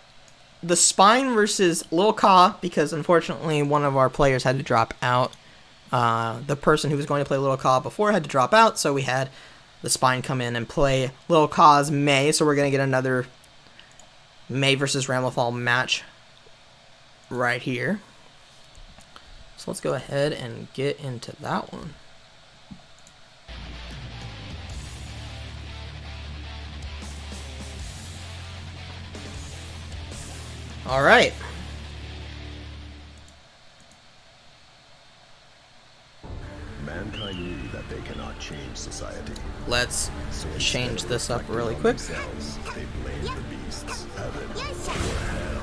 Speaker 3: the Spine versus Lil Ka, because unfortunately one of our players had to drop out. The person who was going to play Lil Ka before had to drop out, so we had the Spine come in and play Lil Ka's Mei, so we're going to get another Mei versus Ramlethal match right here. So let's go ahead and get into that one. Alright.
Speaker 4: Mankind knew that they cannot change society.
Speaker 3: Let's
Speaker 4: So
Speaker 3: change
Speaker 4: instead of
Speaker 3: this up
Speaker 4: reflecting
Speaker 3: really
Speaker 4: on
Speaker 3: quick.
Speaker 4: themselves, they blamed the beasts, heaven, or hell.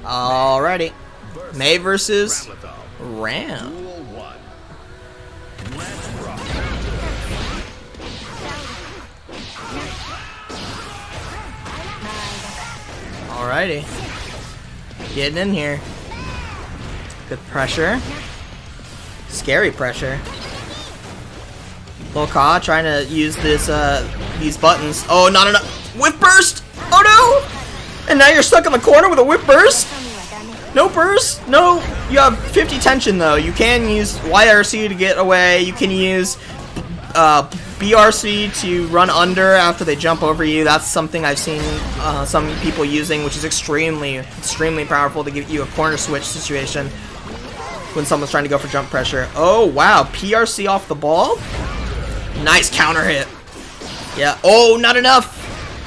Speaker 3: Alrighty. Mei versus Ram.
Speaker 4: Duel 1. Let's rock.
Speaker 3: Alrighty. Getting in here. Good pressure. Scary pressure. Lil Ka trying to use this these buttons. Oh, not enough. Whip burst! Oh no! And now you're stuck in the corner with a whip burst? No burst? No. You have 50 tension though. You can use YRC to get away. You can use BRC to run under after they jump over you. That's something I've seen some people using, which is extremely powerful to give you a corner switch situation when someone's trying to go for jump pressure. Oh wow, PRC off the ball. Nice counter hit. Yeah. Oh, not enough.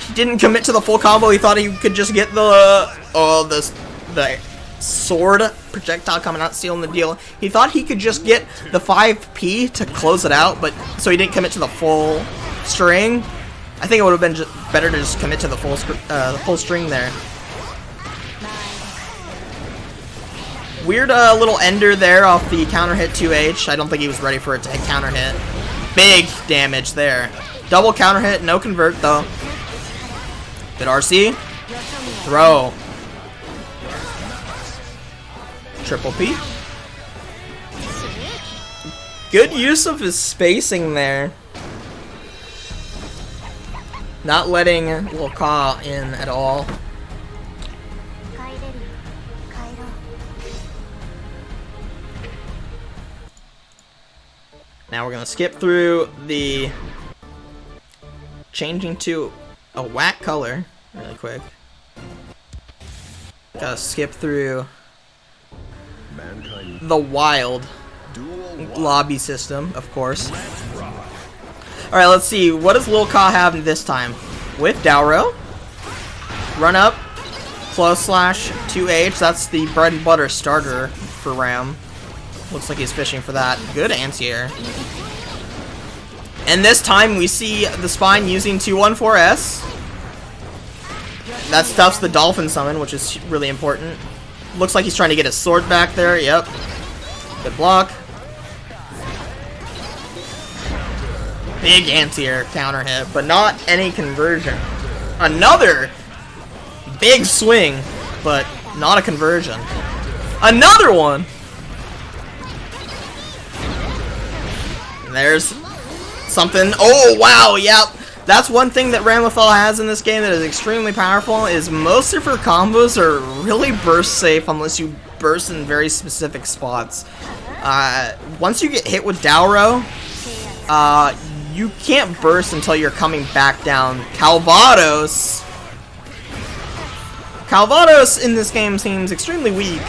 Speaker 3: He didn't commit to the full combo. He thought he could just get the sword projectile coming out, sealing the deal. He thought he could just get the 5P to close it out, but so he didn't commit to the full string. I think it would have been better to just commit to the full string there. Weird little ender there off the counter hit 2H. I don't think he was ready for it to counter hit. Big damage there. Double counter hit, no convert though. Good RC. Throw. Triple P. Good use of his spacing there. Not letting Lil Ka in at all. Now we're gonna skip through the changing to a whack color really quick. Gotta skip through
Speaker 4: Mankind
Speaker 3: the wild
Speaker 4: Duel 1.
Speaker 3: lobby system, of course. Alright, let's see. What does Lil Ka have this time? With Dauro. Run up. Close slash 2H. That's the bread and butter starter for Ram. Looks like he's fishing for that. Good anti-air. And this time we see the Spine using 214S. That stuffs the Dolphin Summon, which is really important. Looks like he's trying to get his sword back there. Yep. Good block. Big anti-air counter hit, but not any conversion. Another big swing, but not a conversion. Another one! And there's something. Oh, wow, yep. That's one thing that Ramlethal has in this game that is extremely powerful, is most of her combos are really burst safe unless you burst in very specific spots. Once you get hit with Dauro, you can't burst until you're coming back down. Calvados in this game seems extremely weak,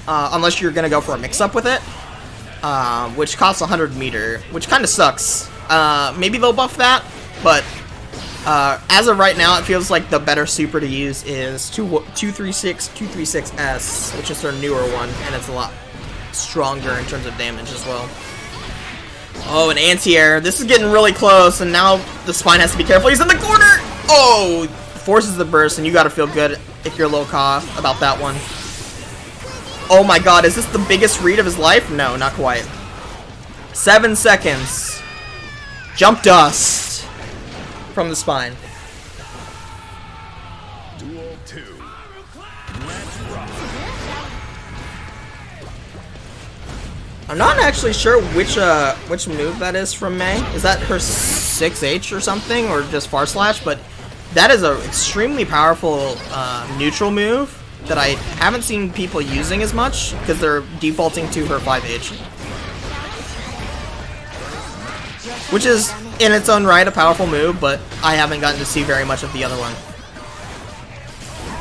Speaker 3: unless you're gonna go for a mix-up with it, which costs 100 meter, which kind of sucks. Maybe they'll buff that, but as of right now, it feels like the better super to use is 236S, which is their newer one, and it's a lot stronger in terms of damage as well. Oh, an anti-air. This is getting really close, and now the Spine has to be careful. He's in the corner! Oh! Forces the burst, and you gotta feel good if you're low Ka about that one. Oh my god, is this the biggest read of his life? No, not quite. 7 seconds. Jump dust from the Spine.
Speaker 4: Duel 2. Let's rock.
Speaker 3: I'm not actually sure which move that is from Mei. Is that her 6H or something, or just Far Slash? But that is an extremely powerful neutral move that I haven't seen people using as much because they're defaulting to her 5H. Which is, in its own right, a powerful move, but I haven't gotten to see very much of the other one.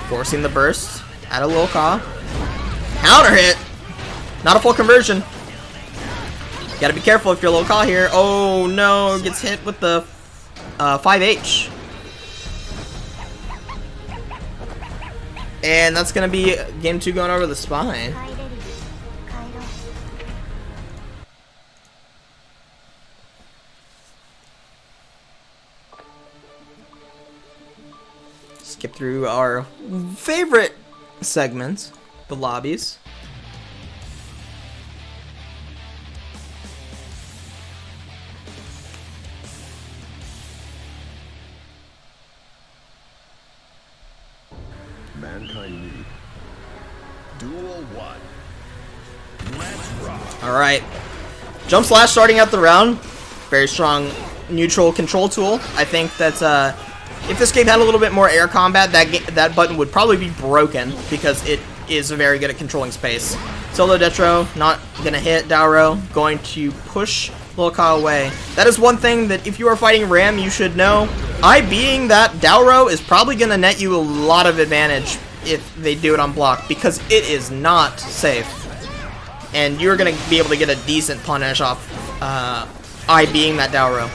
Speaker 3: Forcing the burst at a low Ka. Counter hit! Not a full conversion. Gotta be careful if you're low Ka here. Oh no, gets hit with the 5H. And that's gonna be game 2 going over the Spine. Skip through our favorite segments, the lobbies.
Speaker 4: Mankind New. Duel 1. Let's rock.
Speaker 3: Alright. Jump Slash starting out the round. Very strong neutral control tool. I think that if this game had a little bit more air combat, that button would probably be broken because it is very good at controlling space. Solo Detro, not going to hit. Dauro, going to push Lil Ka away. That is one thing that if you are fighting Ram, you should know. being that Dauro is probably going to net you a lot of advantage if they do it on block, because it is not safe. And you're going to be able to get a decent punish off being that Dauro.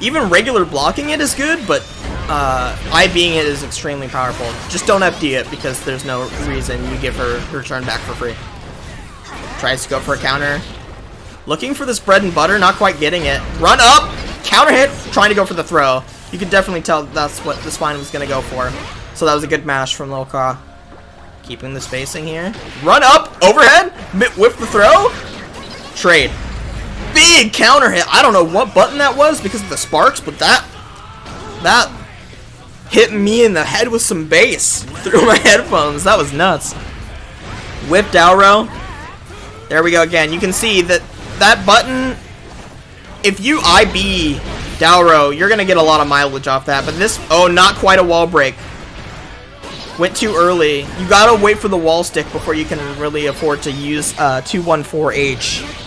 Speaker 3: Even regular blocking it is good, but being it is extremely powerful. Just don't FD it, because there's no reason you give her her turn back for free. Tries to go for a counter. Looking for this bread and butter, not quite getting it. Run up! Counter hit! Trying to go for the throw. You can definitely tell that's what the Spine was going to go for. So that was a good mash from Lil Ka. Keeping the spacing here. Run up! Overhead! Whip the throw! Trade. Big counter hit. I don't know what button that was because of the sparks, but that hit me in the head with some bass through my headphones. That was nuts. Whip Dauro. There we go again. You can see that button, if you IB Dauro, you're going to get a lot of mileage off that. But this, oh, not quite a wall break. Went too early. You got to wait for the wall stick before you can really afford to use 214H.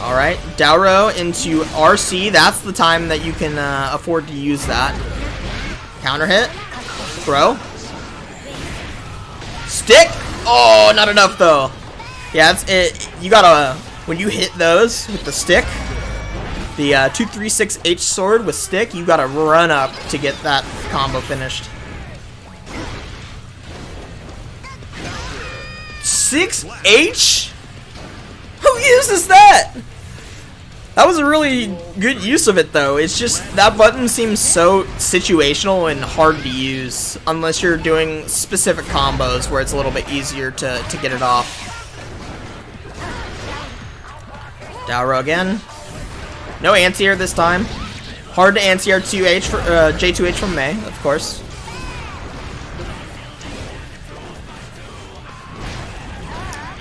Speaker 3: Alright, Dauro into RC. That's the time that you can afford to use that. Counter hit. Throw. Stick! Oh, not enough though. Yeah, that's it. You gotta, when you hit those with the stick, the 236H sword with stick, you gotta run up to get that combo finished. 6H? Who uses that? That was a really good use of it though. It's just that button seems so situational and hard to use unless you're doing specific combos where it's a little bit easier to get it off. Dauro again. No anti-air this time. Hard to anti-air 2H for J2H from May, of course.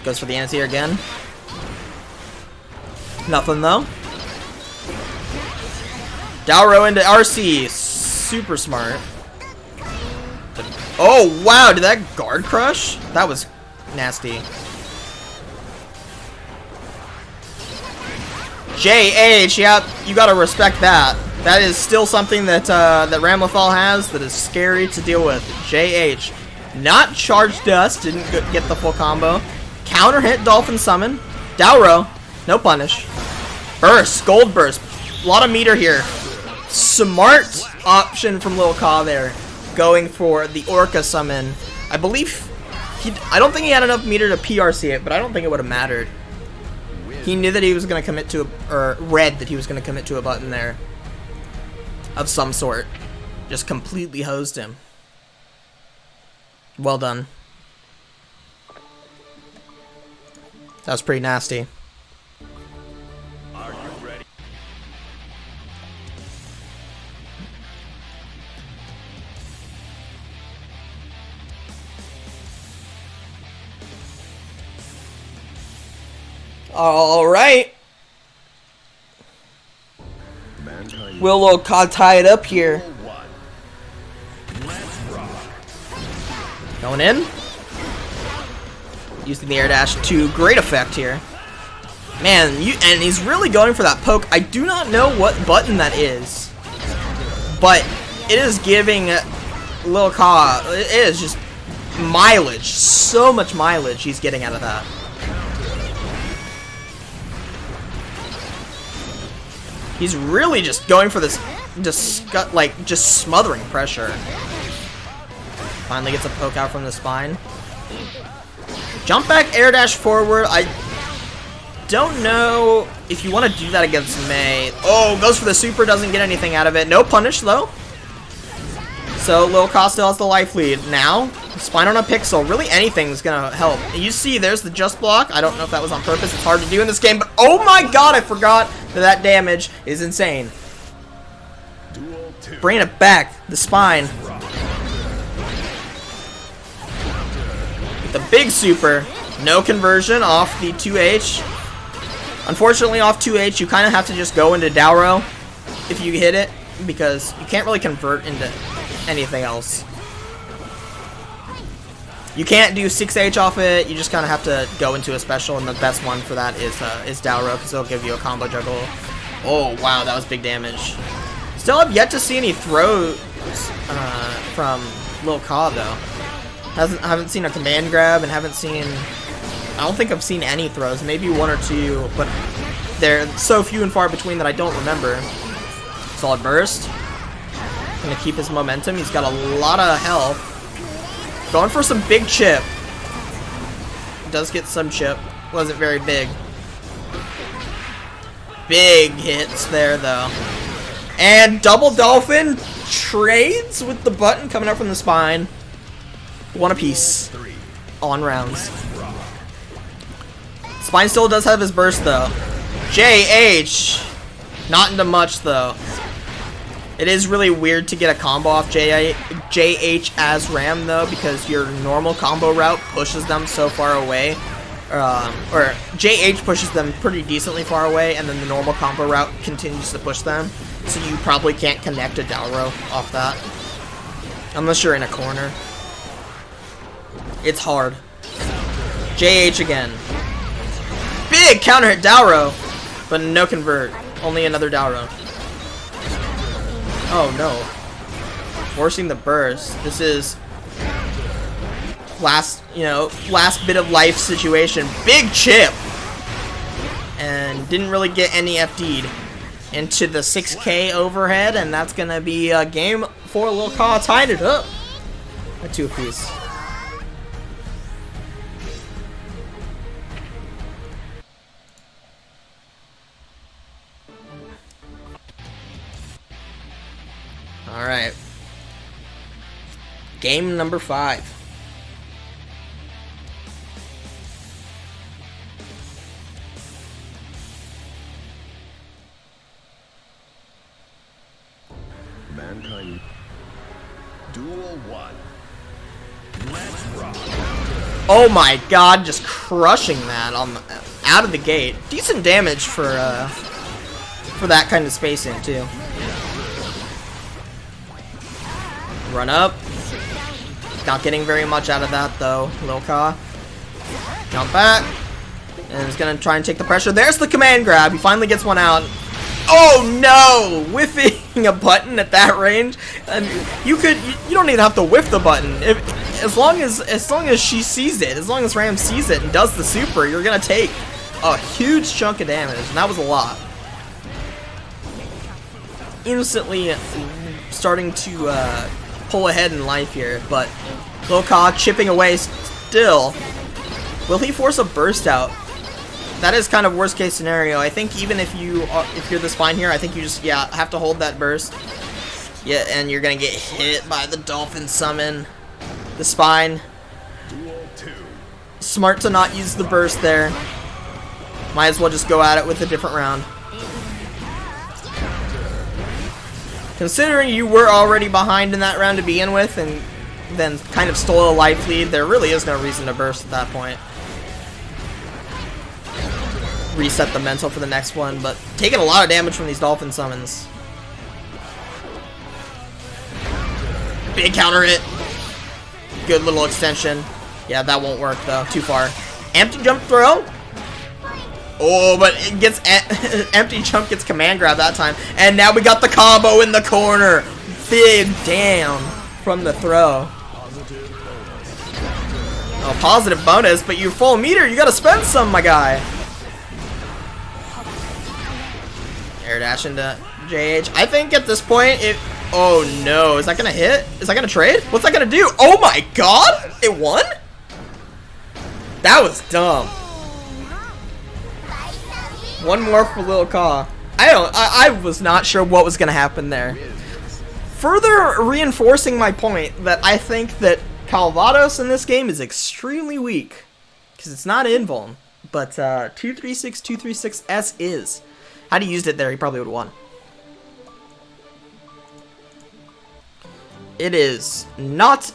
Speaker 3: Goes for the anti-air again. Nothing though. Dauro into RC. Super smart. Oh wow, did that guard crush? That was nasty. JH, yeah, you gotta respect that. That is still something that that Ramlethal has that is scary to deal with. JH. Not Charge Dust, didn't get the full combo. Counter hit Dolphin Summon. Dauro, no punish. Burst, Gold Burst. A lot of meter here. Smart option from Lil Ka there. Going for the Orca Summon. I believe I don't think he had enough meter to PRC it, but I don't think it would have mattered. He knew that he was going to commit to or read that he was going to commit to a button there. Of some sort. Just completely hosed him. Well done. That was pretty nasty.
Speaker 1: Are you ready?
Speaker 3: All right.
Speaker 4: Mankind
Speaker 3: Will Lil Ka tie it up here? Going in. Using the air dash to great effect here. Man, and he's really going for that poke. I do not know what button that is, but it is giving Lil Ka, it is just mileage. So much mileage he's getting out of that. He's really just going for this, just smothering pressure. Finally gets a poke out from the spine. Jump back, air dash forward. I don't know if you want to do that against May. Oh, goes for the super, doesn't get anything out of it. No punish though. So Lil Ka still has the life lead. Now, spine on a pixel. Really anything's gonna help. You see, there's the just block. I don't know if that was on purpose. It's hard to do in this game, but oh my god, I forgot that damage is insane. Bringing it back. The spine. With the big super. No conversion off the 2H. Unfortunately, off 2H, you kind of have to just go into Dauro if you hit it, because you can't really convert into anything else. You can't do 6H off it. You just kind of have to go into a special, and the best one for that is Dauro, because it'll give you a combo juggle. Oh wow, that was big damage. Still have yet to see any throws from Lil Ka though. Haven't seen a command grab, and haven't seen. I don't think I've seen any throws. Maybe one or two, but they're so few and far between that I don't remember. Solid burst. Gonna keep his momentum. He's got a lot of health. Going for some big chip. Does get some chip. Wasn't very big. Big hits there though. And double dolphin trades with the button coming up from the spine. One apiece on rounds. Spine still does have his burst though. JH. Not into much though. It is really weird to get a combo off JH as Ram though, because your normal combo route pushes them so far away. Or JH pushes them pretty decently far away, and then the normal combo route continues to push them. So you probably can't connect a Dauro off that. Unless you're in a corner. It's hard. JH again. Big counter hit Dauro, but no convert. Only another Dauro. Oh no. Forcing the burst. This is last bit of life situation. Big chip. And didn't really get any FD'd into the 6K overhead, and that's gonna be a game for Lil Ka. Tied it up at 2 apiece. Alright. Game number 5.
Speaker 4: Mankind. Duel 1. Let's rock.
Speaker 3: Oh my god, just crushing that on the, out of the gate. Decent damage for that kind of spacing too. Run up. Not getting very much out of that though, Lil Ka. Jump back. And he's gonna try and take the pressure. There's the command grab. He finally gets one out. Oh no! Whiffing a button at that range. And you don't even have to whiff the button. As long as she sees it, as long as Ram sees it and does the super, you're gonna take a huge chunk of damage, and that was a lot. Instantly starting to pull ahead in life here, but Lil Ka chipping away still. Will he force a burst out? That is kind of worst case scenario. I think even if you're the spine here, I think you just have to hold that burst. Yeah, and you're gonna get hit by the dolphin summon. The spine. Smart to not use the burst there. Might as well just go at it with a different round. Considering you were already behind in that round to begin with, and then kind of stole a life lead, there really is no reason to burst at that point. Reset the mental for the next one, but taking a lot of damage from these dolphin summons. Big counter hit. Good little extension. Yeah, that won't work though. Too far. Empty jump throw. Oh, but it gets empty jump gets command grab that time, and now we got the combo in the corner. Big down from the throw. Oh, positive bonus, but you're full meter. You gotta spend some, my guy. Air dash into JH. I think at this point, oh no, is that gonna hit? Is that gonna trade? What's that gonna do? Oh my god! It won? That was dumb. One more for Lil Ka. I was not sure what was gonna happen there. Further reinforcing my point that I think that Calvados in this game is extremely weak. Because it's not invuln. But 236-236S is. Had he used it there, he probably would have won. It is not...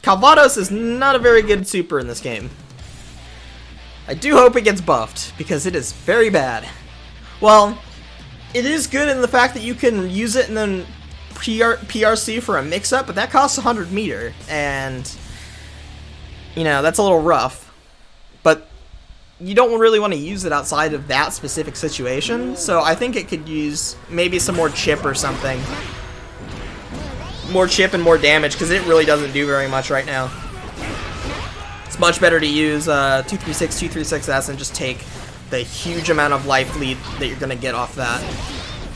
Speaker 3: Calvados is not a very good super in this game. I do hope it gets buffed, because it is very bad. Well, it is good in the fact that you can use it and then PRC for a mix-up, but that costs 100 meter, and... You know, that's a little rough. But... You don't really want to use it outside of that specific situation, so I think it could use maybe some more chip or something. More chip and more damage, because it really doesn't do very much right now. It's much better to use 236-236S and just take the huge amount of life lead that you're going to get off that.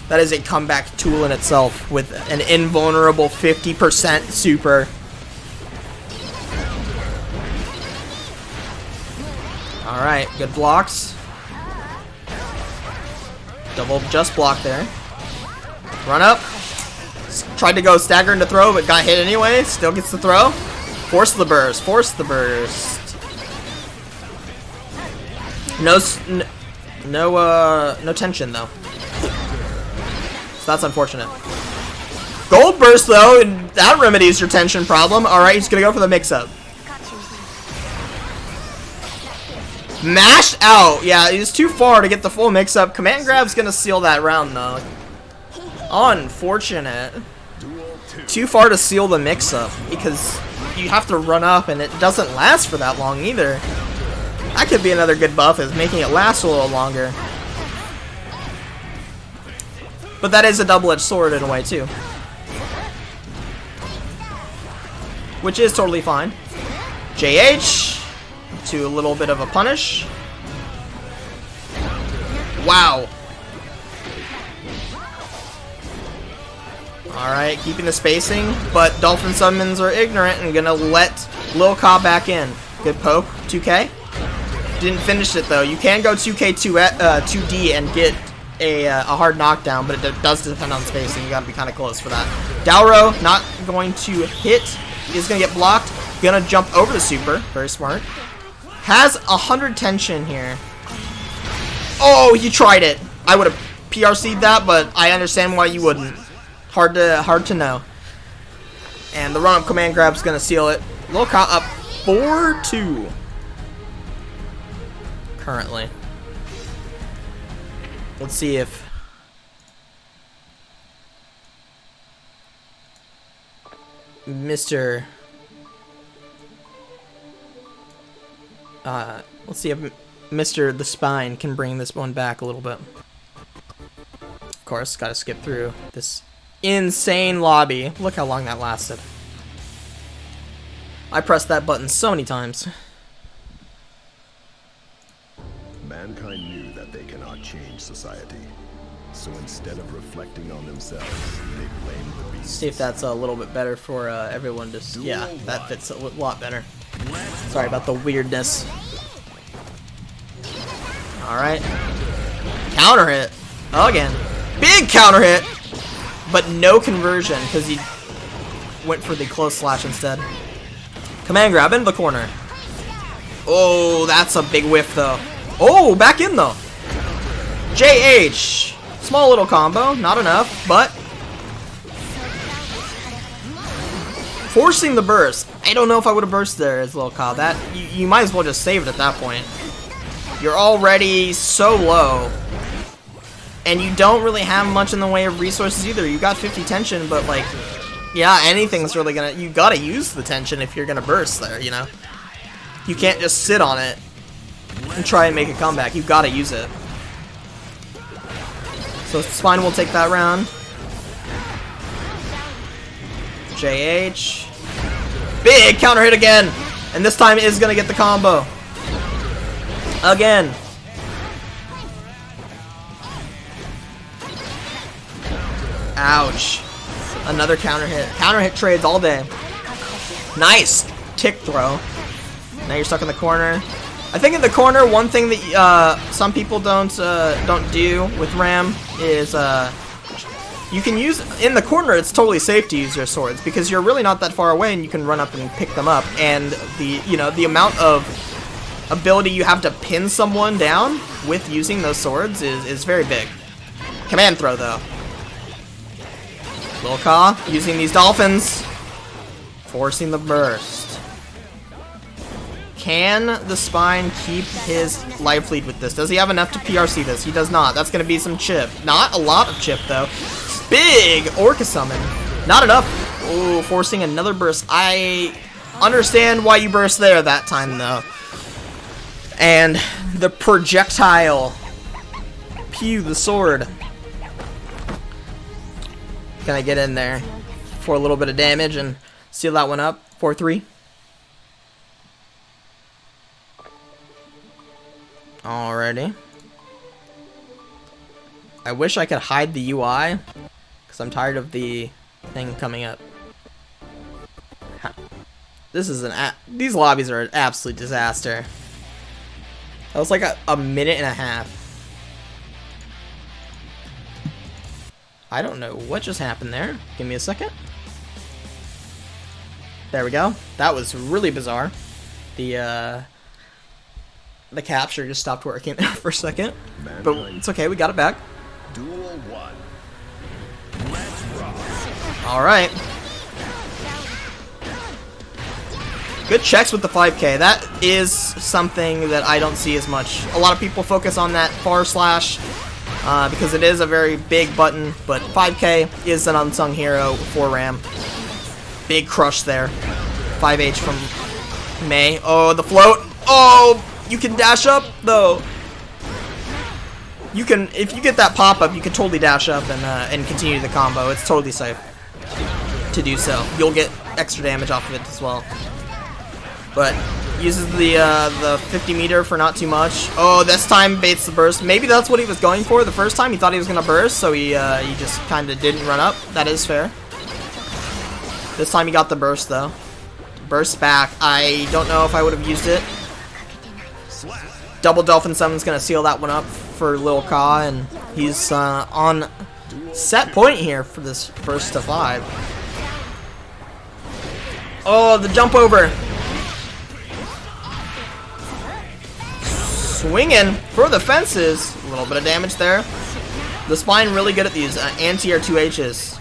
Speaker 3: That is a comeback tool in itself with an invulnerable 50% super. Alright, good blocks. Double just block there. Run up. Tried to go stagger into throw, but got hit anyway. Still gets the throw. Force the burst. Force the burst. No tension though. So that's unfortunate. Gold burst though, and that remedies your tension problem. Alright, he's gonna go for the mix-up. Mashed out. Yeah, he's too far to get the full mix-up. Command grab's gonna seal that round though. Unfortunate. Too far to seal the mix-up because you have to run up and it doesn't last for that long either. That could be another good buff, is making it last a little longer. But that is a double-edged sword in a way too. Which is totally fine. JH to a little bit of a punish. Wow. Alright, keeping the spacing, but Dolphin Summons are ignorant and gonna let Lil Ka back in. Good poke, 2K. Didn't finish it though. You can go 2K 2D and get a hard knockdown, but it does depend on spacing. You gotta be kind of close for that. Dauro not going to hit. Is gonna get blocked. Gonna jump over the super. Very smart. Has 100 tension here. Oh, he tried it. I would have PRC'd that, but I understand why you wouldn't. Hard to know. And the run-up command grab's gonna seal it. Lil Ka up 4-2 currently. Let's see if Mr. Let's see if Mr. the Spine can bring this one back a little bit. Of course, gotta skip through this insane lobby. Look how long that lasted. I pressed that button so many times.
Speaker 4: Mankind knew that they cannot change society. So instead of reflecting on themselves, they blamed the beasts.
Speaker 3: See if that's a little bit better for everyone to... Yeah, that fits a lot better. Sorry about the weirdness. Alright. Counter hit. Again. Big counter hit! But no conversion, because he went for the close slash instead. Command grab into the corner. Oh, that's a big whiff, though. Oh, back in, though. JH. Small little combo. Not enough, but... forcing the burst. I don't know if I would have burst there as Lil Ka. That you might as well just save it at that point. You're already so low. And you don't really have much in the way of resources either. You got 50 tension, but like... yeah, anything's really gonna... you gotta use the tension if you're gonna burst there, you know? You can't just sit on it and try and make a comeback. You gotta use it. So Spine will take that round. JH. Big counter hit again! And this time is gonna get the combo. Again. Ouch. Another counter hit. Counter hit trades all day. Nice tick throw. Now you're stuck in the corner. I think in the corner, one thing that some people don't do with Ram is you can use in the corner. It's totally safe to use your swords because you're really not that far away and you can run up and pick them up. And the amount of ability you have to pin someone down with using those swords is very big. Command throw though. Lil Ka using these dolphins, forcing the burst. Can the Spine keep his life lead with this? Does he have enough to PRC this? He does not. That's going to be some chip. Not a lot of chip, though. Big Orca Summon. Not enough. Oh, forcing another burst. I understand why you burst there that time, though. And the projectile. Pew, the sword. Can I get in there for a little bit of damage and seal that one up? 4-3. Alrighty. I wish I could hide the UI because I'm tired of the thing coming up. This is these lobbies are an absolute disaster. That was like a minute and a half. I don't know what just happened there. Give me a second. There we go. That was really bizarre. The capture just stopped working there for a second. But it's okay, we got it back.
Speaker 4: Duel 1.
Speaker 2: Let's rock.
Speaker 3: Alright. Good checks with the 5K. That is something that I don't see as much. A lot of people focus on that far slash because it is a very big button, but 5K is an unsung hero for Ram. Big crush there. 5H from May. Oh, the float. Oh, you can dash up though. You can, if you get that pop up, you can totally dash up and continue the combo. It's totally safe to do so. You'll get extra damage off of it as well. But uses the 50 meter for not too much. Oh, this time baits the burst. Maybe that's what he was going for the first time. He thought he was gonna burst, so he just kind of didn't run up. That is fair. This time he got the burst though. Burst back. I don't know if I would have used it. Double Dolphin Summon's gonna seal that one up for Lil Ka, and he's on set point here for this first to 5. Oh, the jump over. Swinging for the fences. A little bit of damage there. The Spine really good at these anti-air 2Hs.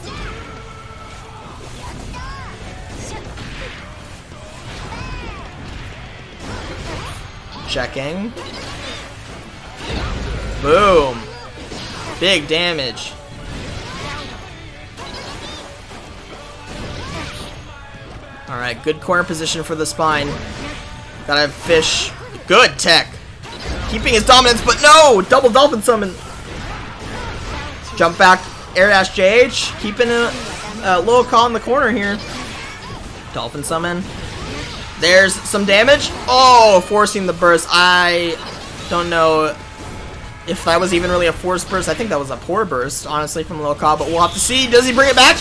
Speaker 3: Checking. Boom. Big damage. Alright, good corner position for the spine. Gotta have fish. Good tech. Keeping his dominance, but no! Double dolphin summon. Jump back, air dash JH. Keeping a little call in the corner here. Dolphin summon. There's some damage. Oh, forcing the burst. I don't know if that was even really a forced burst. I think that was a poor burst, honestly, from Lil Ka, but we'll have to see. Does he bring it back?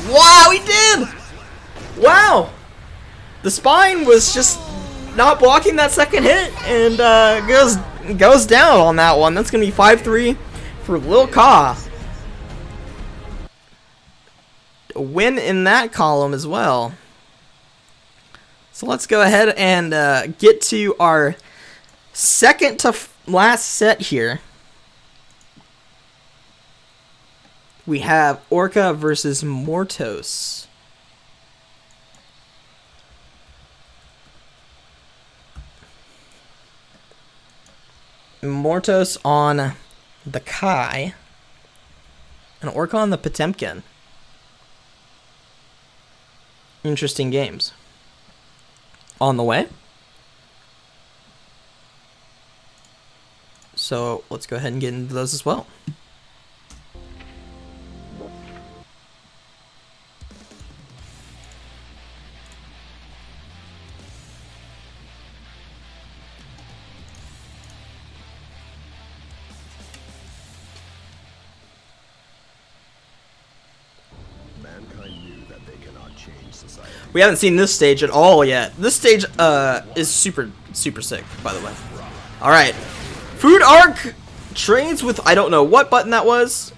Speaker 3: Wow, he did! Wow! The spine was just not blocking that second hit, and goes down on that one. That's going to be 5-3 for Lil Ka. A win in that column as well. So let's go ahead and get to our second to last set here. We have Orca versus Mortos. Mortos on the Kai and Orca on the Potemkin. Interesting games. On the way. So let's go ahead and get into those as well.
Speaker 4: Mankind knew that they cannot change society.
Speaker 3: We haven't seen this stage at all yet. This stage is super sick, by the way. Alright. Food Arc trades with, I don't know what button that was.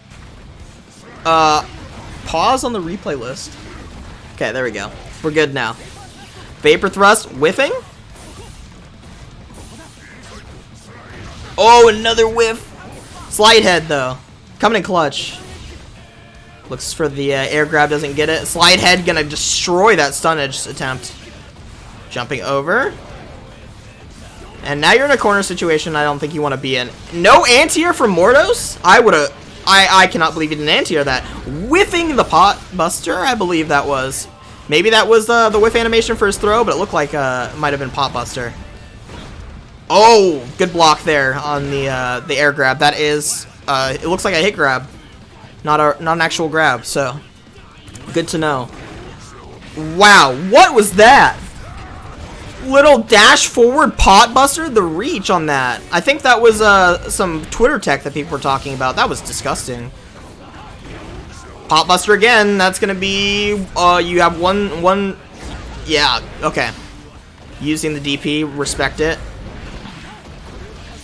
Speaker 3: Pause on the replay list. Okay, there we go. We're good now. Vapor Thrust, whiffing. Oh, another whiff. Slide head, though. Coming in clutch. Looks for the air grab, doesn't get it. Slide head gonna destroy that stun edge attempt. Jumping over. And now you're in a corner situation I don't think you want to be in. No anti-air from Mortos? I cannot believe he didn't anti-air that. Whiffing the pot buster, I believe that was. Maybe that was the whiff animation for his throw, but it looked like it might have been pot buster. Oh, good block there on the air grab. That is, it looks like a hit grab. Not an actual grab, so good to know. Wow, what was that? Little dash forward pot buster, the reach on that. I think that was some Twitter tech that people were talking about. That was disgusting. Pot buster again. That's gonna be you have one. Yeah, okay. Using the DP, respect it.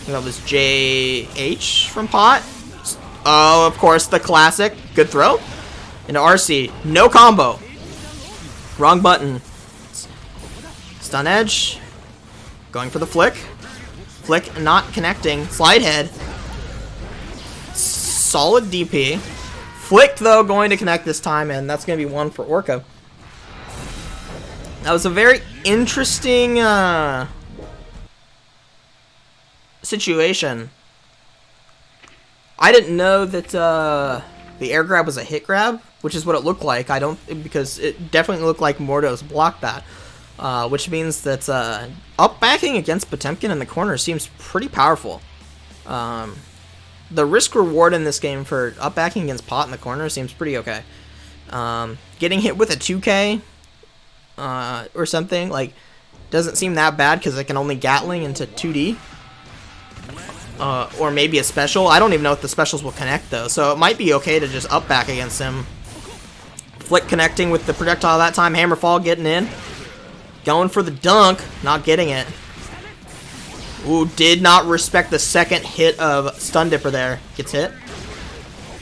Speaker 3: That was JH from pot. Oh, of course, the classic. Good throw. Into RC. No combo. Wrong button. Stun edge. Going for the flick. Flick not connecting. Slide head. Solid DP. Flick, though, going to connect this time, and that's going to be one for Orca. That was a very interesting situation. I didn't know that the air grab was a hit grab, which is what it looked like. Because it definitely looked like Mortos blocked that, which means that up backing against Potemkin in the corner seems pretty powerful. The risk reward in this game for up backing against Pot in the corner seems pretty okay. Getting hit with a 2K or something like doesn't seem that bad because it can only Gatling into 2D. Or maybe a special. I don't even know if the specials will connect, though. So it might be okay to just up back against him. Flick connecting with the projectile that time. Hammerfall getting in. Going for the dunk. Not getting it. Ooh, did not respect the second hit of Stun Dipper there. Gets hit.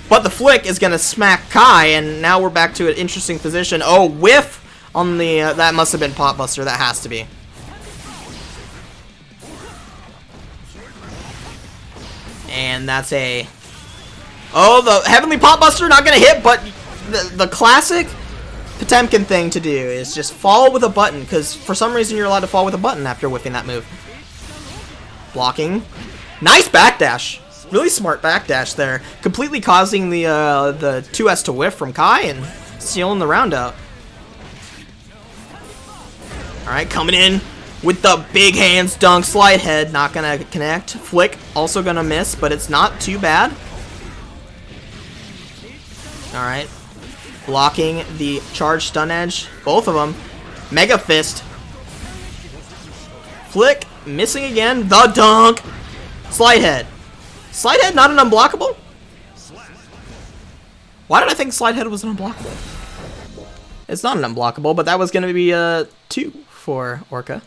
Speaker 3: But the flick is going to smack Kai, and now we're back to an interesting position. Oh, whiff on the... that must have been Pot Buster. That has to be. And that's a... Oh, the Heavenly Pot Buster not going to hit, but the classic Potemkin thing to do is just fall with a button, because for some reason you're allowed to fall with a button after whiffing that move. Blocking. Nice backdash. Really smart backdash there. Completely causing the 2S to whiff from Kai and sealing the round out. Alright, coming in with the big hands dunk. Slide head, not gonna connect. Flick, also gonna miss, but it's not too bad. Alright. Blocking the charge stun edge. Both of them. Mega fist. Flick, missing again. The dunk. Slide head. Slide head, not an unblockable? Why did I think slide head was an unblockable? It's not an unblockable, but that was going to be 2 for Orca.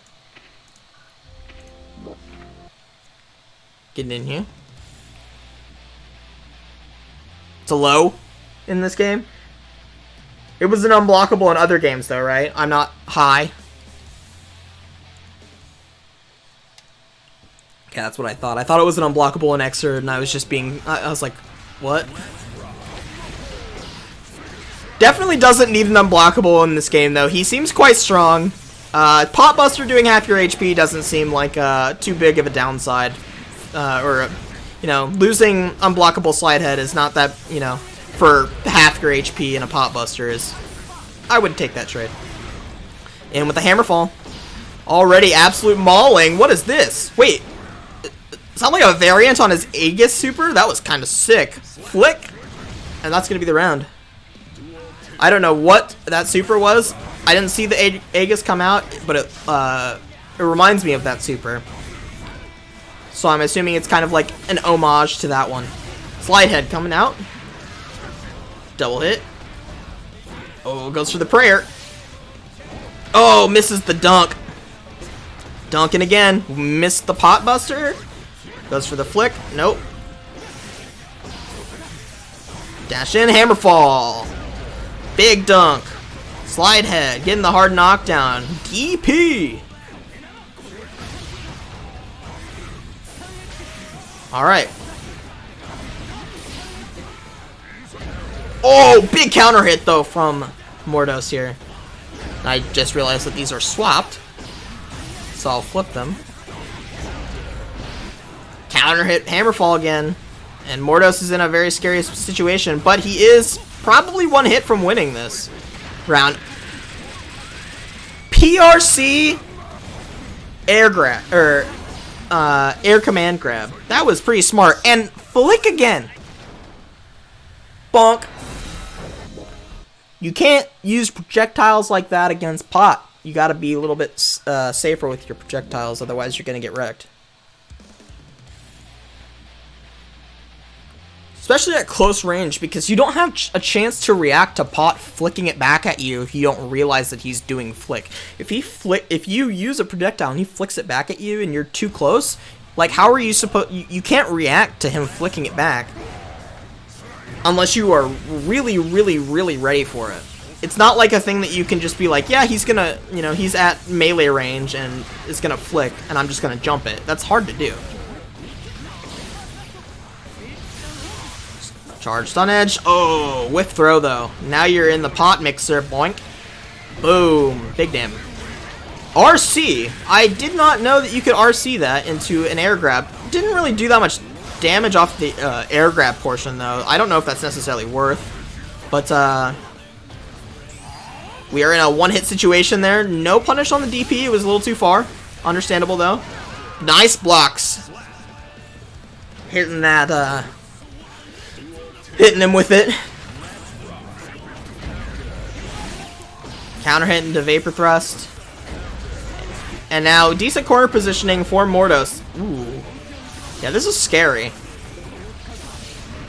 Speaker 3: Getting in here. It's a low in this game. It was an unblockable in other games though, right? I'm not high. Okay, that's what I thought. I thought it was an unblockable in Xrd, and I was just being... I was like, what? Definitely doesn't need an unblockable in this game, though. He seems quite strong. Pot Buster doing half your HP doesn't seem like too big of a downside. You know, losing unblockable slide head is not that, you know, for half your HP in a Pot Buster is... I would take that trade. And with the Hammerfall. Already absolute mauling. What is this? Wait. Sound like a variant on his Aegis super? That was kind of sick. Flick. And that's going to be the round. I don't know what that super was. I didn't see the Aegis come out, but it reminds me of that super. So I'm assuming it's kind of like an homage to that one. Slide head coming out. Double hit. Oh, goes for the prayer. Oh, misses the dunk. Dunking again. Missed the pot buster. Goes for the flick. Nope. Dash in. Hammerfall. Big dunk. Slide head. Getting the hard knockdown. DP. Alright. Oh, big counter hit though from Mordos here. I just realized that these are swapped. So I'll flip them. Counter hit, Hammerfall again. And Mordos is in a very scary situation, but he is probably one hit from winning this round. PRC air grab, or air command grab. That was pretty smart. And flick again. Bonk. You can't use projectiles like that against Pot. You gotta be a little bit safer with your projectiles, otherwise you're gonna get wrecked. Especially at close range, because you don't have a chance to react to Pot flicking it back at you if you don't realize that he's doing flick. If you use a projectile and he flicks it back at you and you're too close, like how are you supposed... You can't react to him flicking it back. Unless you are really, really, really ready for it. It's not like a thing that you can just be like, yeah, he's gonna, you know, he's at melee range and is gonna flick and I'm just gonna jump it. That's hard to do. Charge stun edge. Oh, whiff throw though. Now you're in the pot mixer. Boink. Boom. Big damage. RC. I did not know that you could RC that into an air grab. Didn't really do that much damage off the air grab portion though. I don't know if that's necessarily worth. But we are in a one-hit situation there. No punish on the DP. It was a little too far. Understandable though. Nice blocks. Hitting that hitting him with it. Counter hit into Vapor Thrust. And now decent corner positioning for Mordos. Ooh. Yeah, this is scary.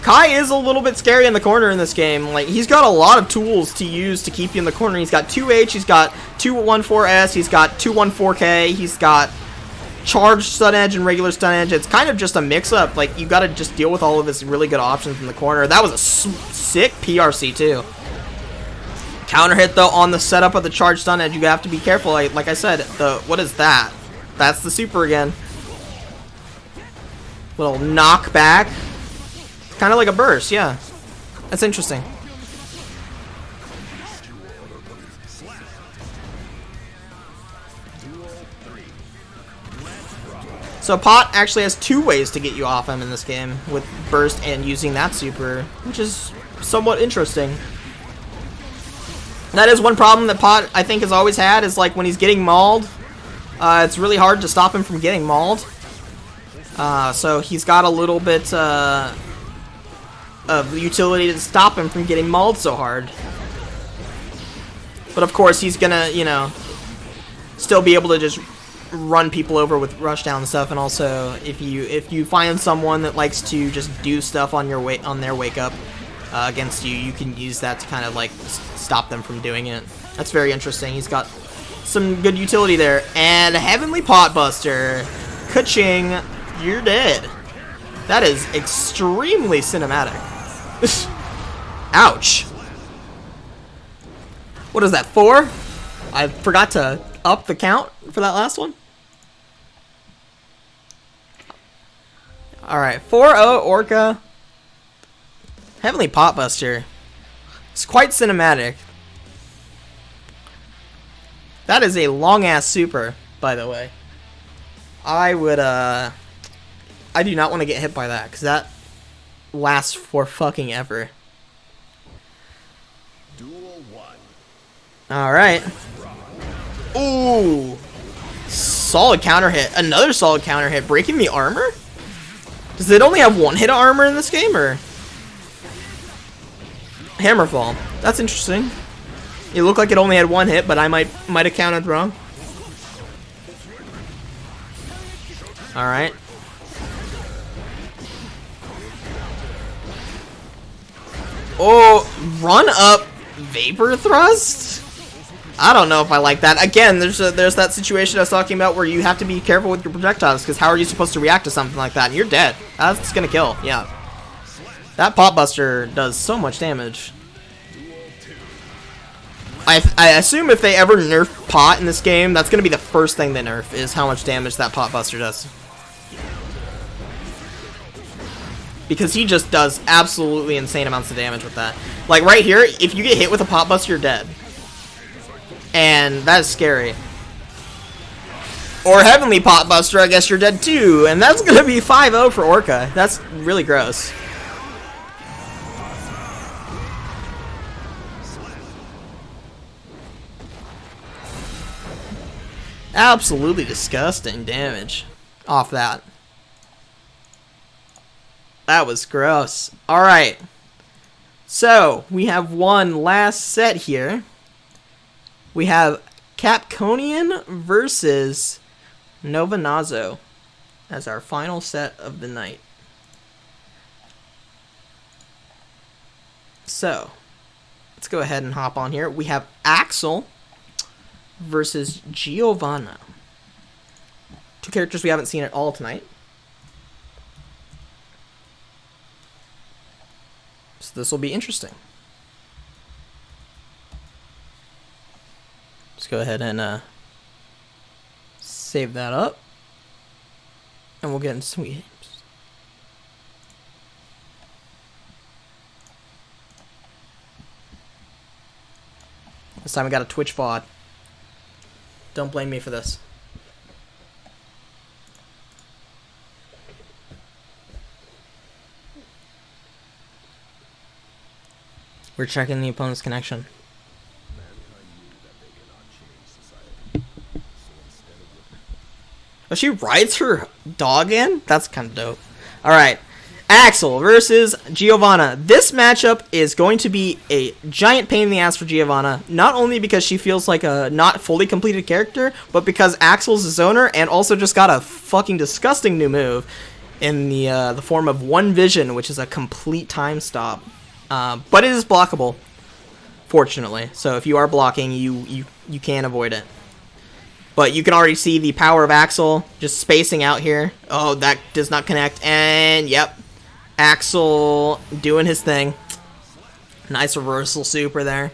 Speaker 3: Kai is a little bit scary in the corner in this game. Like, he's got a lot of tools to use to keep you in the corner. He's got 2H, he's got 214S, he's got 214K, he's got charge stun edge and regular stun edge. It's kind of just a mix-up. Like, you gotta just deal with all of his really good options in the corner. That was a sick PRC, too. Counter hit, though, on the setup of the charge stun edge. You have to be careful. Like I said, what is that? That's the super again. Little knockback. Kind of like a burst, yeah. That's interesting. So Pot actually has 2 ways to get you off him in this game, with burst and using that super, which is somewhat interesting. That is one problem that Pot, I think, has always had, is like when he's getting mauled, it's really hard to stop him from getting mauled. So he's got a little bit of utility to stop him from getting mauled so hard. But of course, he's gonna, you know, still be able to just run people over with rushdown and stuff. And also, if you find someone that likes to just do stuff on their wake up against you, you can use that to kind of like stop them from doing it. That's very interesting. He's got some good utility there. And Heavenly Potbuster, ka-ching, you're dead. That is extremely cinematic. Ouch. What is that, 4? I forgot to up the count for that last one. Alright, 4-0 Orca. Heavenly Potbuster. It's quite cinematic. That is a long-ass super, by the way. I do not want to get hit by that, because that lasts for fucking ever. Alright. Ooh. Solid counter hit. Another solid counter hit. Breaking the armor? Does it only have 1 hit of armor in this game, or? Hammerfall. That's interesting. It looked like it only had 1 hit, but I might have counted wrong. Alright. Oh, run up Vapor Thrust? I don't know if I like that. Again, there's that situation I was talking about where you have to be careful with your projectiles, because how are you supposed to react to something like that? And you're dead. That's gonna kill, yeah. That Potbuster does so much damage. I assume if they ever nerf Pot in this game, that's gonna be the first thing they nerf, is how much damage that Potbuster does. Because he just does absolutely insane amounts of damage with that. Like right here, if you get hit with a Potbuster, you're dead. And that is scary. Or Heavenly Potbuster, I guess you're dead too. And that's going to be 5-0 for Orca. That's really gross. Absolutely disgusting damage off that. That was gross. Alright. So, we have one last set here. We have Capconian versus Novanazo as our final set of the night. So, let's go ahead and hop on here. We have Axel versus Giovanna. 2 characters we haven't seen at all tonight. So this will be interesting. Let's go ahead and save that up. And we'll get into some games. This time I got a Twitch VOD. Don't blame me for this. We're checking the opponent's connection. Oh, she rides her dog in? That's kind of dope. Alright. Axel versus Giovanna. This matchup is going to be a giant pain in the ass for Giovanna. Not only because she feels like a not fully completed character, but because Axel's a zoner and also just got a fucking disgusting new move in the form of One Vision, which is a complete time stop. But it is blockable, fortunately. So if you are blocking, you can avoid it. But you can already see the power of Axel just spacing out here. Oh, that does not connect. And, yep. Axel doing his thing. Nice reversal super there.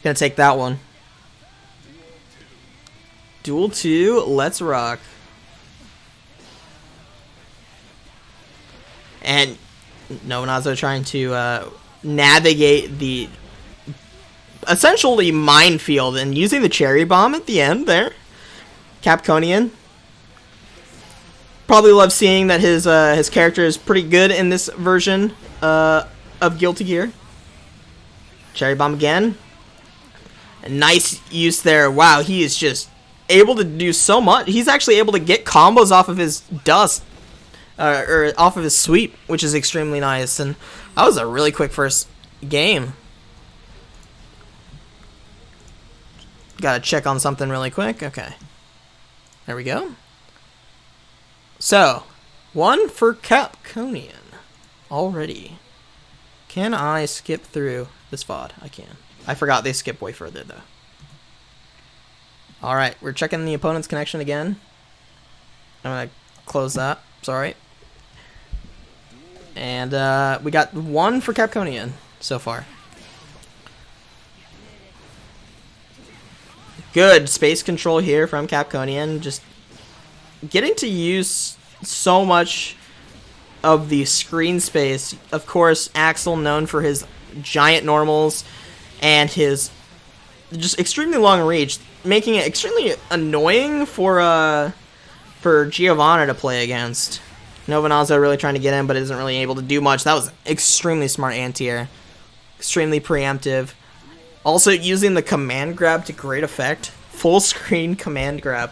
Speaker 3: Gonna take that one. Duel 2, let's rock. And Novanazo trying to navigate the essentially minefield and using the cherry bomb at the end there. Capconian. Probably love seeing that his character is pretty good in this version of Guilty Gear. Cherry Bomb again. A nice use there. Wow, he is just able to do so much. He's actually able to get combos off of his dust. Or off of his sweep, which is extremely nice. And that was a really quick first game. Gotta check on something really quick. Okay. There we go. So, 1 for Capconian already. Can I skip through this VOD? I can. I forgot they skip way further, though. Alright, we're checking the opponent's connection again. I'm gonna close that. Sorry. And we got 1 for Capconian so far. Good space control here from Capconian. Just getting to use so much of the screen space. Of course, Axel known for his giant normals and his just extremely long reach, making it extremely annoying for Giovanna to play against. Novanazo really trying to get in, but isn't really able to do much. That was extremely smart anti-air. Extremely preemptive. Also using the command grab to great effect. Full screen command grab.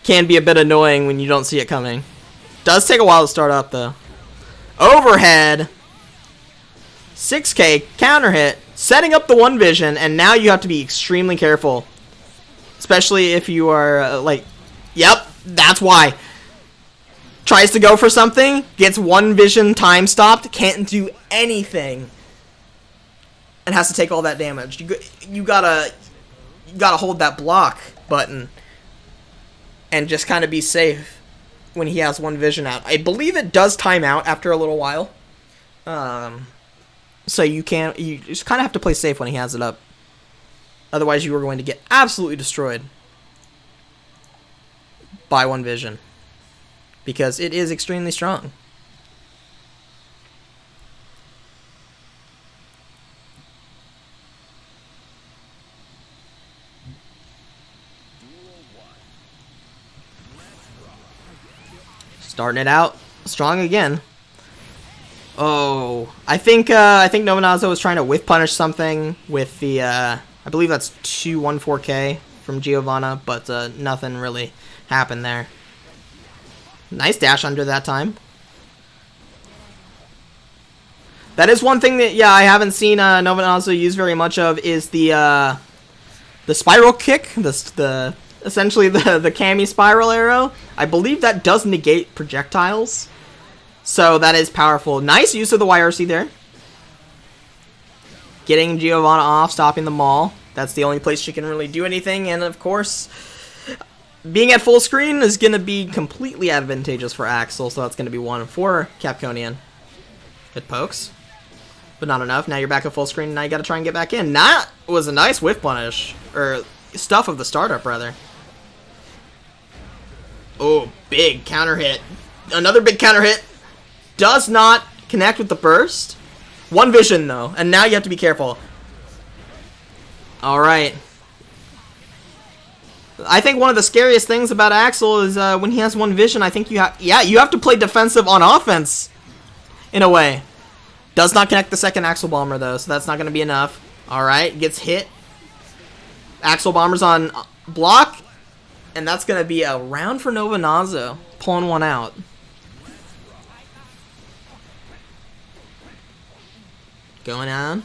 Speaker 3: Can be a bit annoying when you don't see it coming. Does take a while to start up though. Overhead. 6K counter hit. Setting up the one vision, and now you have to be extremely careful. Especially if you are like, yep, that's why. Tries to go for something, gets one vision time stopped, can't do anything, and has to take all that damage. You gotta hold that block button and just kind of be safe when he has one vision out. I believe it does time out after a little while, so you just kind of have to play safe when he has it up. Otherwise, you are going to get absolutely destroyed by one vision. Because it is extremely strong. Starting it out strong again. Oh, I think Novanazo was trying to whiff punish something with the I believe that's 214K from Giovanna, but nothing really happened there. Nice dash under that time. That is one thing that, yeah, I haven't seen Novanazo use very much of is the spiral kick, essentially the Kami spiral arrow. I believe that does negate projectiles, so that is powerful. Nice use of the YRC there. Getting Giovanna off, stopping the maul. That's the only place she can really do anything, and of course, being at full screen is going to be completely advantageous for Axel, so that's going to be 1 for Capconian. Good pokes, but not enough. Now you're back at full screen, and now you got to try and get back in. That was a nice whiff punish, or stuff of the startup, rather. Oh, big counter hit. Another big counter hit. Does not connect with the burst. One vision, though, and now you have to be careful. All right. I think one of the scariest things about Axel is when he has one vision, I think you have to play defensive on offense, in a way. Does not connect the second Axel Bomber, though, so that's not going to be enough. Alright, gets hit. Axel Bomber's on block, and that's going to be a round for Novanazo, pulling one out. Going on.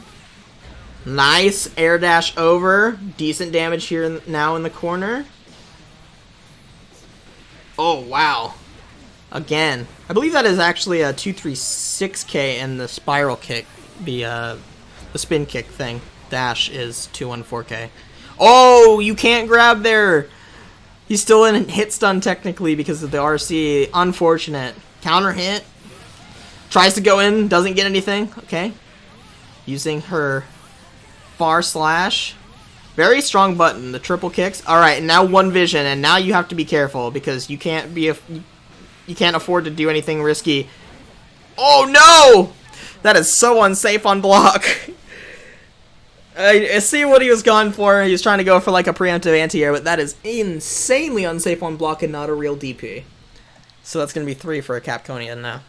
Speaker 3: Nice air dash over. Decent damage here now in the corner. Oh, wow. Again. I believe that is actually a 236K and the spiral kick. The spin kick thing. Dash is 214K. Oh, you can't grab there. He's still in hit stun technically because of the RC. Unfortunate. Counter hit. Tries to go in. Doesn't get anything. Okay. Using her far slash. Very strong button, the triple kicks. Alright, and now one vision, and now you have to be careful because you can't afford to do anything risky. Oh no! That is so unsafe on block. I see what he was going for. He was trying to go for like a preemptive anti-air, but that is insanely unsafe on block and not a real DP. So that's going to be 3 for a Capconian now.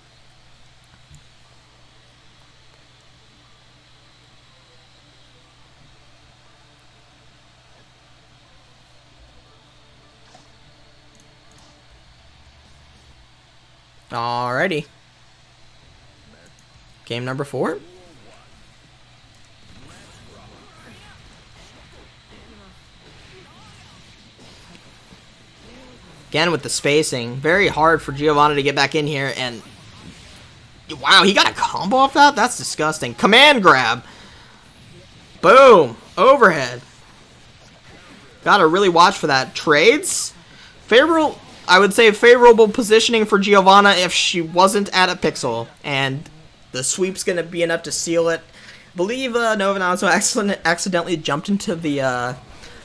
Speaker 3: Alrighty. Game number 4. Again with the spacing. Very hard for Giovanna to get back in here, and wow, he got a combo off that? That's disgusting. Command grab. Boom. Overhead. Gotta really watch for that. Trades. Favorable, I would say favorable positioning for Giovanna if she wasn't at a pixel. And the sweep's gonna be enough to seal it. I believe Novinazzo accidentally jumped into the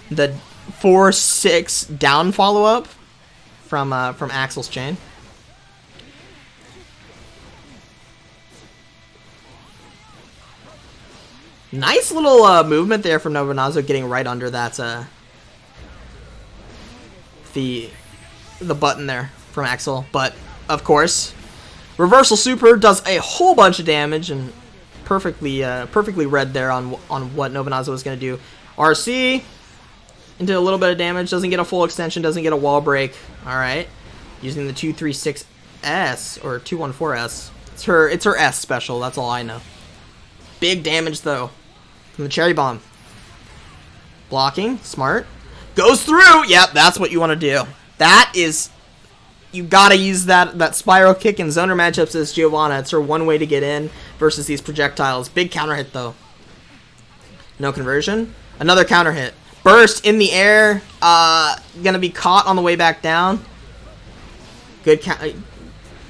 Speaker 3: 4-6 down follow-up from Axel's chain. Nice little movement there from Novinazzo, getting right under that the button there from Axel. But of course, reversal super does a whole bunch of damage and perfectly read there on what Novinazzo was going to do. RC into a little bit of damage, doesn't get a full extension, doesn't get a wall break. All right, using the 236S or 214S. It's her S special. That's all I know. Big damage though from the cherry bomb. Blocking, smart. Goes through. Yep, that's what you want to do. That is, you gotta use that spiral kick in zoner matchups as Giovanna. It's her one way to get in versus these projectiles. Big counter hit though. No conversion. Another counter hit. Burst in the air. Gonna be caught on the way back down. Good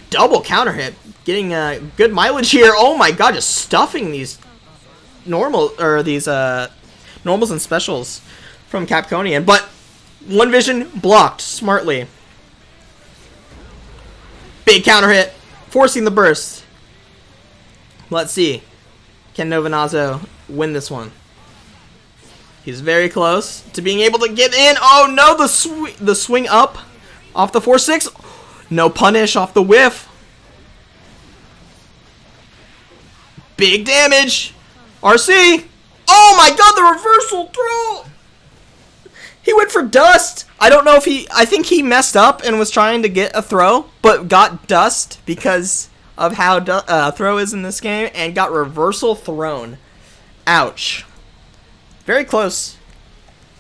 Speaker 3: double counter hit. Getting good mileage here. Oh my god, just stuffing these normals and specials from Capconian. But one vision blocked smartly. Big counter hit, forcing the burst. Let's see. Can Novinazzo win this one? He's very close to being able to get in. Oh no, the swing up off the 4-6. No punish off the whiff. Big damage. RC. Oh my god, the reversal throw. He went for dust. I don't know if I think he messed up and was trying to get a throw, but got dust because of how throw is in this game, and got reversal thrown. Ouch. Very close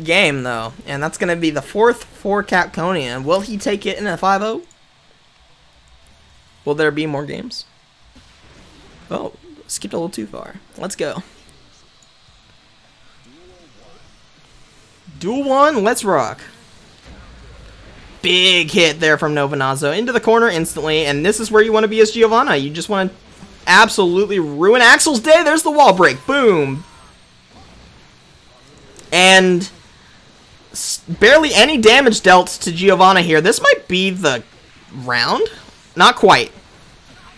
Speaker 3: game, though, and that's going to be the 4th for Capconian. Will he take it in a 5-0? Will there be more games? Oh, skipped a little too far. Let's go. Duel 1, let's rock. Big hit there from Novinazzo into the corner instantly, and this is where you want to be as Giovanna. You just want to absolutely ruin Axel's day. There's the wall break. Boom. And barely any damage dealt to Giovanna here. This might be the round. Not quite.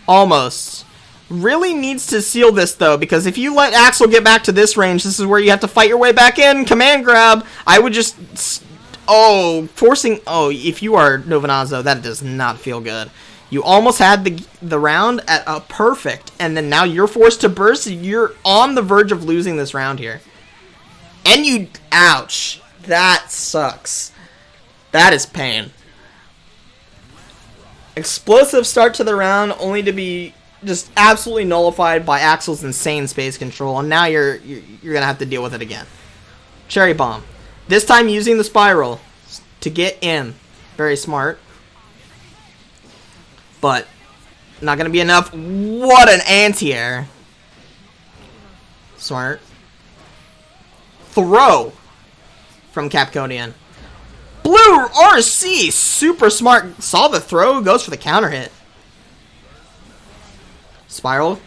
Speaker 3: Almost. Really needs to seal this, though, because if you let Axel get back to this range, this is where you have to fight your way back in. Command grab. I would just... Oh, forcing... Oh, if you are Novinazzo, that does not feel good. You almost had the round at a perfect, and then now you're forced to burst. You're on the verge of losing this round here. And you... Ouch. That sucks. That is pain. Explosive start to the round, only to be just absolutely nullified by Axel's insane space control, and now you're gonna have to deal with it again. Cherry bomb. This time using the spiral to get in. Very smart. But not gonna be enough. What an anti-air. Smart. Throw from Capconian. Blue RC, super smart. Saw the throw, goes for the counter hit. Spiral.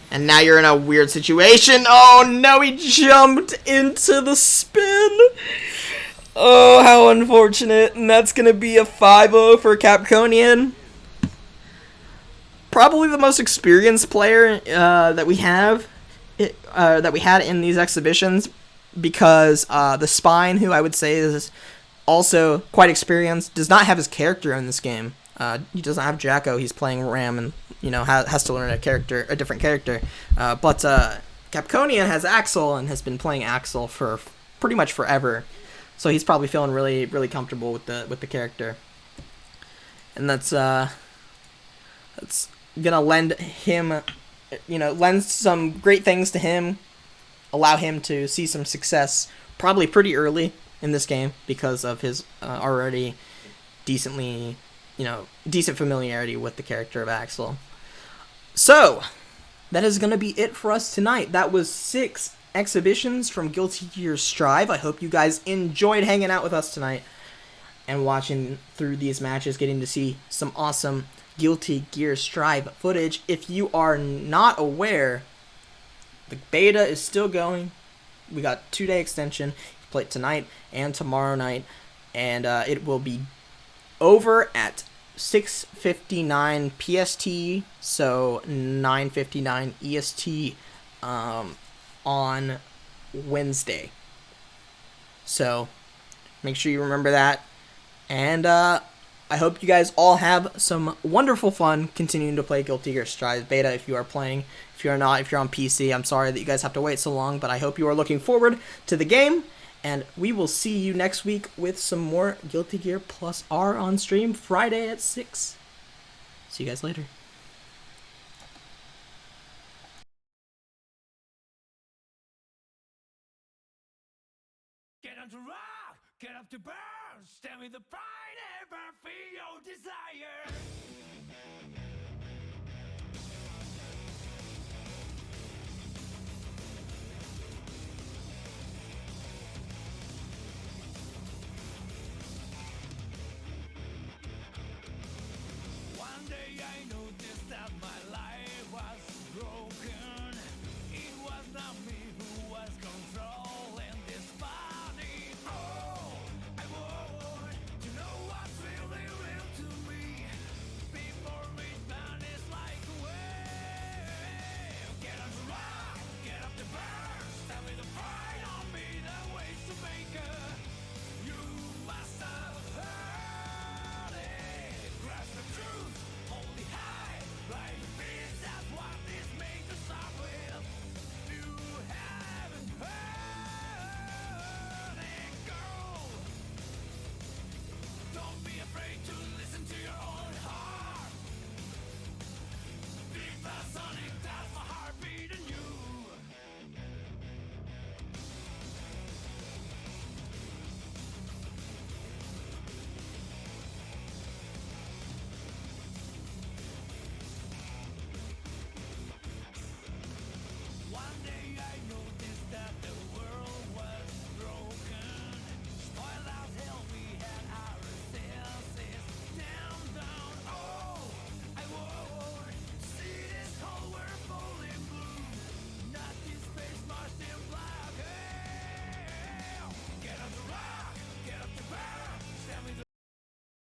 Speaker 3: And now you're in a weird situation. Oh no, he jumped into the spin. Oh, how unfortunate. And that's going to be a 5-0 for Capconian. Probably the most experienced player that we have that we had in these exhibitions, because the Spine, who I would say is also quite experienced, does not have his character in this game. He doesn't have Jacko. He's playing Ram, and has to learn a different character. But Capconian has Axel and has been playing Axel for pretty much forever, so he's probably feeling really, really comfortable with the character, and that's gonna lend some great things to him, allow him to see some success probably pretty early in this game because of his already decent familiarity with the character of Axel. So, that is going to be it for us tonight. That was 6 exhibitions from Guilty Gear Strive. I hope you guys enjoyed hanging out with us tonight and watching through these matches, getting to see some awesome Guilty Gear Strive footage. If you are not aware, the beta is still going. We got 2-day extension. You play it tonight and tomorrow night, and it will be over at 6:59 PST, so 9:59 EST on Wednesday. So make sure you remember that, and I hope you guys all have some wonderful fun continuing to play Guilty Gear Strive Beta if you are playing. If you're not, if you're on PC, I'm sorry that you guys have to wait so long, but I hope you are looking forward to the game, and we will see you next week with some more Guilty Gear Plus R on stream Friday at 6. See you guys later.
Speaker 1: Get up to rock, get up to burn, stand with the fight and burn for your desire.